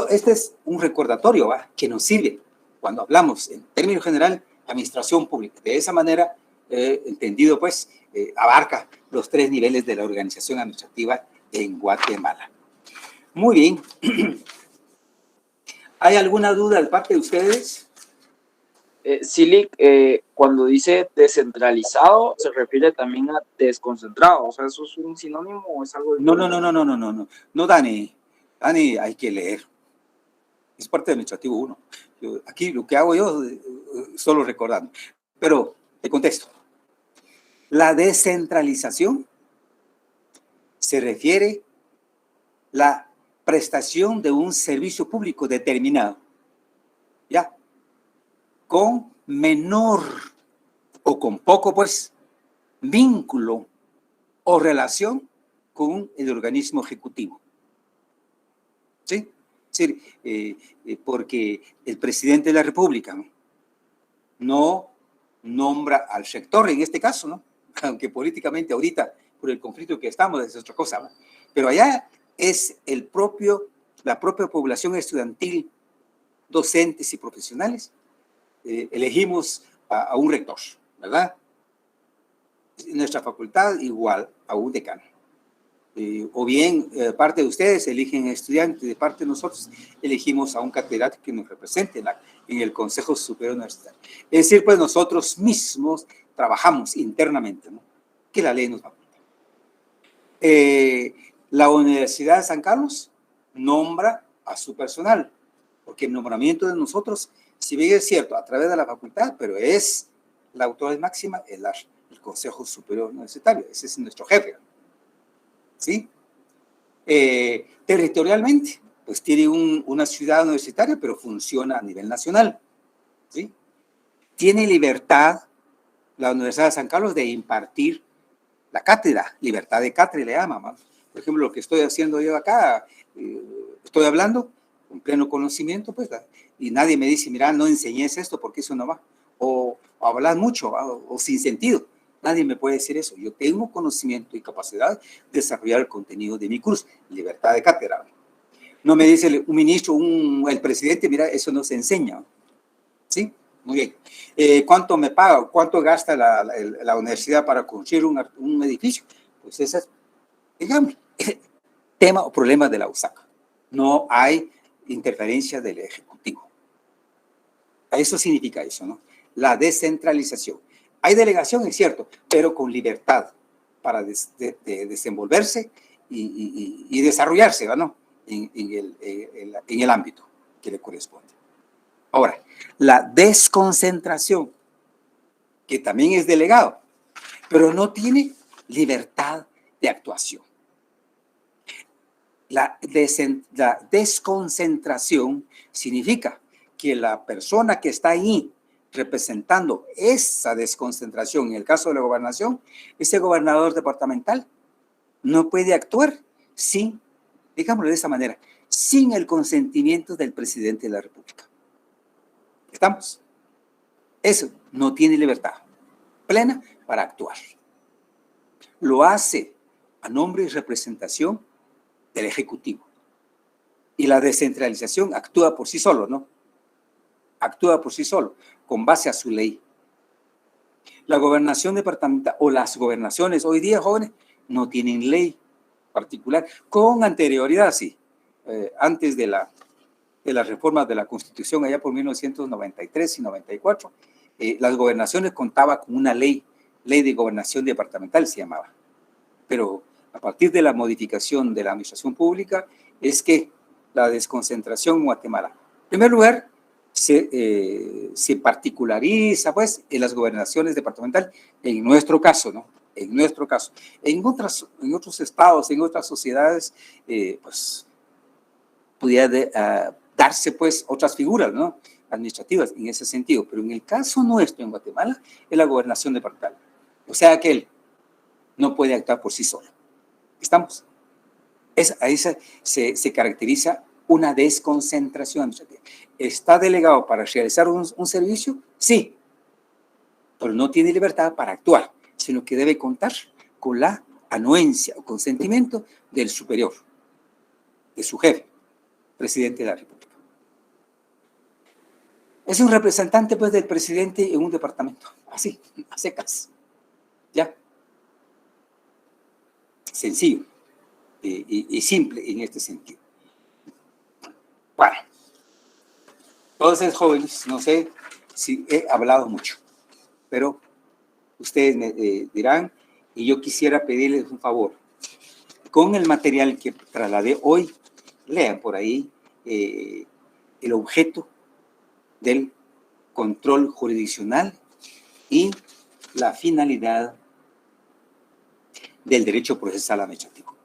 este es un recordatorio, ¿va?, que nos sirve cuando hablamos en términos general administración pública. De esa manera, entendido pues, abarca los 3 niveles de la organización administrativa en Guatemala. Muy bien. ¿Hay alguna duda de parte de ustedes? Silic, cuando dice descentralizado, se refiere también a desconcentrado. O sea, ¿eso es un sinónimo o es algo No, diferente? no, Dani. Dani, hay que leer. Es parte del administrativo 1. Aquí lo que hago yo, solo recordando. Pero te contesto. La descentralización se refiere a la prestación de un servicio público determinado, ¿ya? Con menor o con poco, pues, vínculo o relación con el organismo ejecutivo. ¿Sí? Sí, porque el presidente de la República no nombra al rector en este caso, ¿no? Aunque políticamente ahorita, por el conflicto que estamos, es otra cosa, ¿no? Pero allá es la propia población estudiantil, docentes y profesionales, elegimos a un rector, ¿verdad? En nuestra facultad igual a un decano. O bien parte de ustedes eligen estudiantes, de parte de nosotros elegimos a un catedrático que nos represente en el Consejo Superior Universitario. Es decir, pues nosotros mismos trabajamos internamente, ¿no? Que la ley nos va a apuntar. La Universidad de San Carlos nombra a su personal, porque el nombramiento de nosotros, si bien es cierto, a través de la facultad, pero es la autoridad máxima, el Consejo Superior Universitario, ese es nuestro jefe, ¿sí? Territorialmente, pues tiene una ciudad universitaria, pero funciona a nivel nacional, ¿sí? Tiene libertad la Universidad de San Carlos de impartir la cátedra, libertad de cátedra le llama, ¿no? Por ejemplo, lo que estoy haciendo yo acá, estoy hablando con pleno conocimiento, pues, y nadie me dice, mira, no enseñes esto porque eso no va, o hablas mucho, o sin sentido. Nadie me puede decir eso. Yo tengo conocimiento y capacidad de desarrollar el contenido de mi curso, libertad de cátedra. No me dice un ministro, el presidente, mira, eso no se enseña. ¿Sí? Muy bien. ¿Cuánto me paga? ¿Cuánto gasta la universidad para construir un edificio? Pues ese es, digamos, tema o problema de la USAC. No hay interferencia del Ejecutivo. Eso significa eso, ¿no? La descentralización. Hay delegación, es cierto, pero con libertad para desenvolverse y desarrollarse, ¿no? En el ámbito que le corresponde. Ahora, la desconcentración, que también es delegado, pero no tiene libertad de actuación. La desconcentración significa que la persona que está ahí representando esa desconcentración, en el caso de la gobernación, ese gobernador departamental no puede actuar sin, digámoslo de esa manera, sin el consentimiento del presidente de la República. ¿Estamos? Eso no tiene libertad plena para actuar. Lo hace a nombre y representación del Ejecutivo. Y la descentralización actúa por sí solo, ¿no? Actúa por sí solo, con base a su ley. La gobernación departamental o las gobernaciones hoy día, jóvenes, no tienen ley particular. Con anterioridad, sí. Antes de las reformas de la Constitución, allá por 1993 y 94, las gobernaciones contaban con una ley de gobernación departamental, se llamaba. Pero a partir de la modificación de la administración pública, es que la desconcentración en Guatemala, en primer lugar, se particulariza, pues, en las gobernaciones departamentales, en nuestro caso, ¿no? En nuestro caso. En otros estados, en otras sociedades, pues, pudiera darse, pues, otras figuras, ¿no? Administrativas en ese sentido. Pero en el caso nuestro, en Guatemala, es la gobernación departamental. O sea que él no puede actuar por sí solo. ¿Estamos? Ahí se caracteriza una desconcentración administrativa. ¿Está delegado para realizar un servicio? Sí, pero no tiene libertad para actuar, sino que debe contar con la anuencia o consentimiento del superior, de su jefe, presidente de la República. Es un representante, pues, del presidente en un departamento, así, a secas. ¿Ya? Sencillo y simple en este sentido. Bueno, entonces, jóvenes, no sé sí, he hablado mucho, pero ustedes me dirán, y yo quisiera pedirles un favor. Con el material que trasladé hoy, lean por ahí el objeto del control jurisdiccional y la finalidad del derecho procesal administrativo.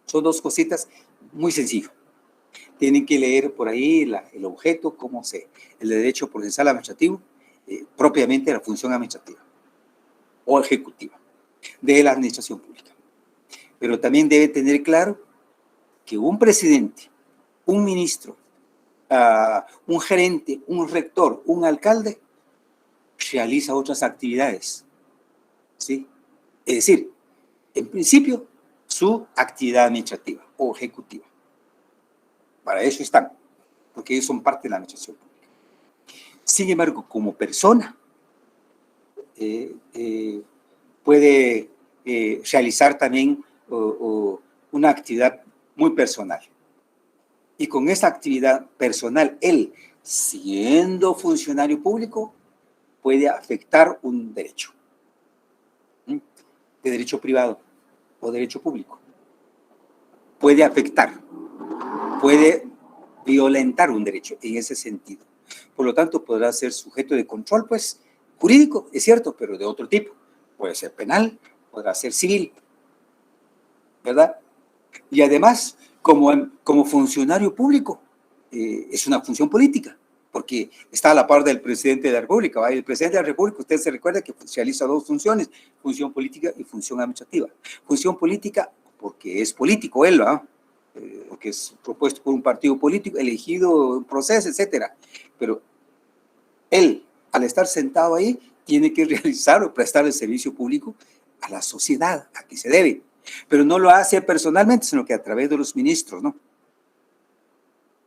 Son dos cositas muy sencillas. Tienen que leer por ahí el objeto, el derecho procesal administrativo, propiamente la función administrativa o ejecutiva de la administración pública. Pero también debe tener claro que un presidente, un ministro, un gerente, un rector, un alcalde, realiza otras actividades, ¿sí? Es decir, en principio, su actividad administrativa o ejecutiva. Para eso están, porque ellos son parte de la administración pública. Sin embargo, como persona, puede realizar también una actividad muy personal. Y con esa actividad personal, él, siendo funcionario público, puede afectar un derecho. De derecho privado o derecho público. Puede afectar, puede violentar un derecho en ese sentido. Por lo tanto, podrá ser sujeto de control, pues, jurídico, es cierto, pero de otro tipo. Puede ser penal, podrá ser civil, ¿verdad? Y además, como funcionario público, es una función política, porque está a la par del presidente de la República, ¿va? El presidente de la República, usted se recuerda que realiza dos funciones, función política y función administrativa. Función política, porque es político él, ¿va? Porque es propuesto por un partido político, elegido en proceso, etcétera. Pero él, al estar sentado ahí, tiene que realizar o prestar el servicio público a la sociedad, a que se debe. Pero no lo hace personalmente, sino que a través de los ministros, ¿no?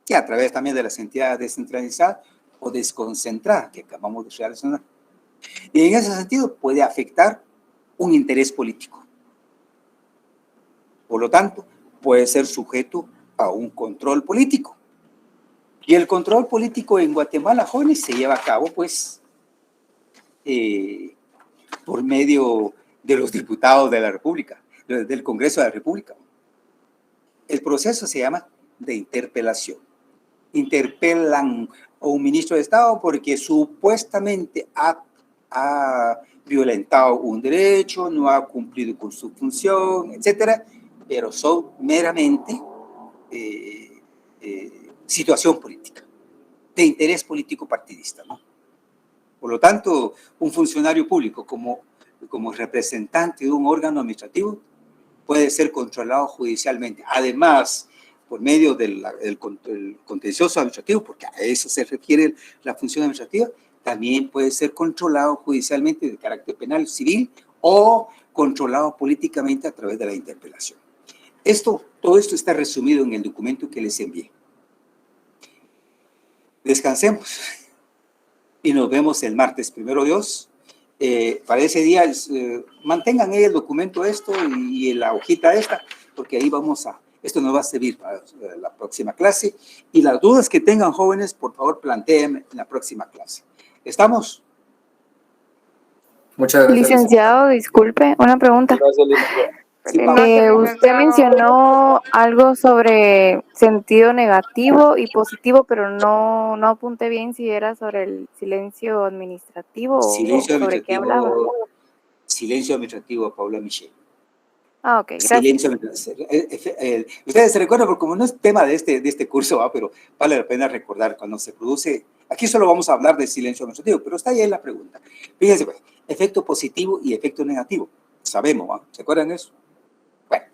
Y a través también de las entidades descentralizadas o desconcentradas que acabamos de realizar. Y en ese sentido puede afectar un interés político. Por lo tanto, puede ser sujeto a un control político. Y el control político en Guatemala, jóvenes, se lleva a cabo, pues, por medio de los diputados de la República, del Congreso de la República. El proceso se llama de interpelación. Interpelan a un ministro de Estado porque supuestamente ha violentado un derecho, no ha cumplido con su función, etcétera, pero son meramente situación política, de interés político partidista, ¿no? Por lo tanto, un funcionario público como representante de un órgano administrativo puede ser controlado judicialmente. Además, por medio del contencioso administrativo, porque a eso se refiere la función administrativa, también puede ser controlado judicialmente de carácter penal, civil, o controlado políticamente a través de la interpelación. Todo esto está resumido en el documento que les envié. Descansemos y nos vemos el martes, primero Dios. Para ese día, mantengan ahí el documento y la hojita esta, porque ahí esto nos va a servir para la próxima clase. Y las dudas que tengan, jóvenes, por favor, planteen en la próxima clase. ¿Estamos? Muchas gracias. Licenciado, disculpe, una pregunta. Gracias, licenciado. Sí, Pablo. Usted mencionó algo sobre sentido negativo y positivo, pero no apunté bien si era sobre el silencio administrativo Silencio o sobre qué hablaba. Silencio administrativo, Paula Michel. Ah, ok, gracias. Silencio administrativo. Ustedes se recuerdan, porque como no es tema de este curso, pero vale la pena recordar cuando se produce. Aquí solo vamos a hablar de silencio administrativo, pero está ahí en la pregunta. Fíjense, pues, efecto positivo y efecto negativo. Sabemos, ¿va? ¿Se acuerdan de eso? Bueno,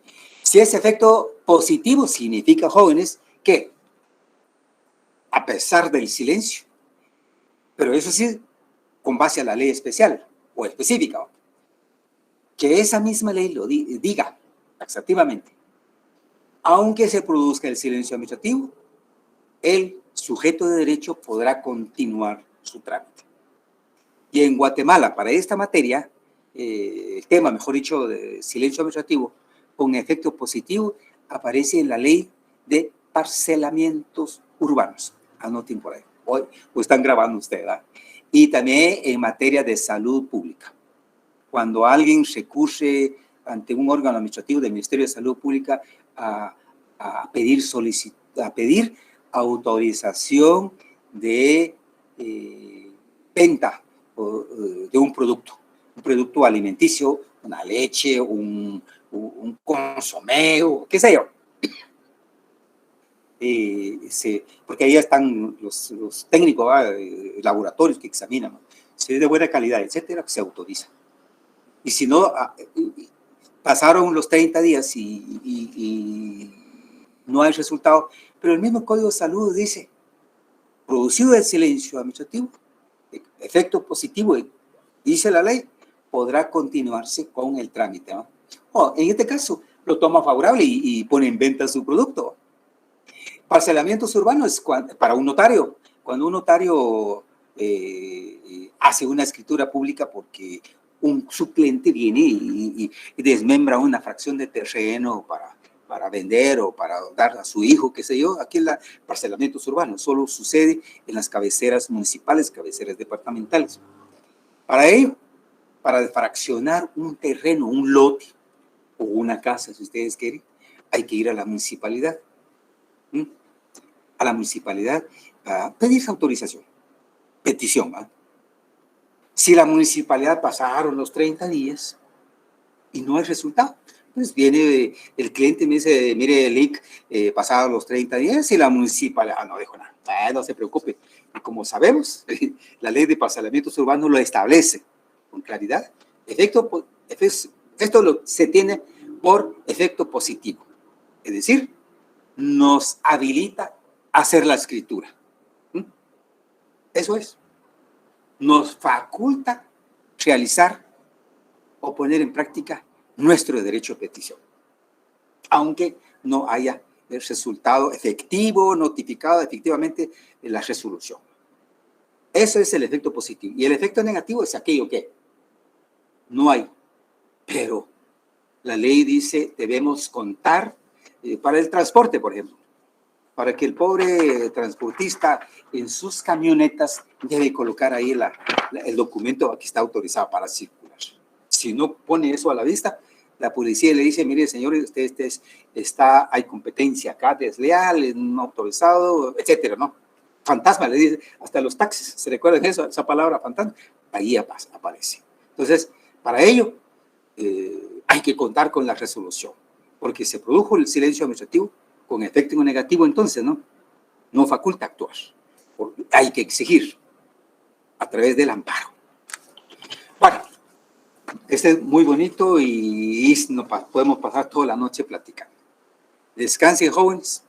si es efecto positivo, significa, jóvenes, que a pesar del silencio, pero eso sí, con base a la ley especial o específica, ¿va? Que esa misma ley lo diga taxativamente, aunque se produzca el silencio administrativo, el sujeto de derecho podrá continuar su trámite. Y en Guatemala, para esta materia, el tema, mejor dicho, de silencio administrativo, con efecto positivo, aparece en la ley de parcelamientos urbanos. Anoten por ahí. Hoy lo están grabando ustedes, ¿verdad? y también en materia de salud pública. Cuando alguien recurre ante un órgano administrativo del Ministerio de Salud Pública a pedir autorización de venta de un producto alimenticio, una leche, un consomé, o qué sé yo. Porque ahí están los técnicos, laboratorios que examinan, si es de buena calidad, etcétera, se autoriza. Y si no, pasaron los 30 días y no hay resultado, pero el mismo Código de Salud dice, producido el silencio administrativo, efecto positivo, dice la ley, podrá continuarse con el trámite, ¿no? En este caso, lo toma favorable y pone en venta su producto. Parcelamientos urbanos para un notario. Cuando un notario hace una escritura pública porque su cliente viene y desmembra una fracción de terreno para vender o para dar a su hijo, qué sé yo, aquí en parcelamientos urbanos solo sucede en las cabeceras municipales, cabeceras departamentales. Para ello, para fraccionar un terreno, un lote o una casa, si ustedes quieren, hay que ir a la municipalidad. A la municipalidad a pedir autorización, petición. Si la municipalidad pasaron los 30 días y no hay resultado, pues viene el cliente y me dice, mire, Lic, pasaron los 30 días y la municipalidad, no dijo nada, no se preocupe. Y como sabemos, la ley de parcelamientos urbanos lo establece con claridad. Esto se tiene por efecto positivo, es decir, nos habilita a hacer la escritura. Eso es. Nos faculta realizar o poner en práctica nuestro derecho a petición, aunque no haya el resultado efectivo, notificado efectivamente en la resolución. Eso es el efecto positivo. Y el efecto negativo es aquello que no hay. Pero la ley dice, debemos contar para el transporte, por ejemplo, para que el pobre transportista en sus camionetas debe colocar ahí el documento que está autorizado para circular. Si no pone eso a la vista, la policía le dice, mire, señor, usted hay competencia acá desleal, no autorizado, etcétera, ¿no? Fantasma, le dice, hasta los taxis, ¿se recuerdan eso? Esa palabra fantasma, ahí aparece. Entonces, para ello, hay que contar con la resolución, porque se produjo el silencio administrativo con efecto negativo, entonces, no faculta actuar. Hay que exigir a través del amparo. Bueno, este es muy bonito y podemos pasar toda la noche platicando. Descansen, jóvenes.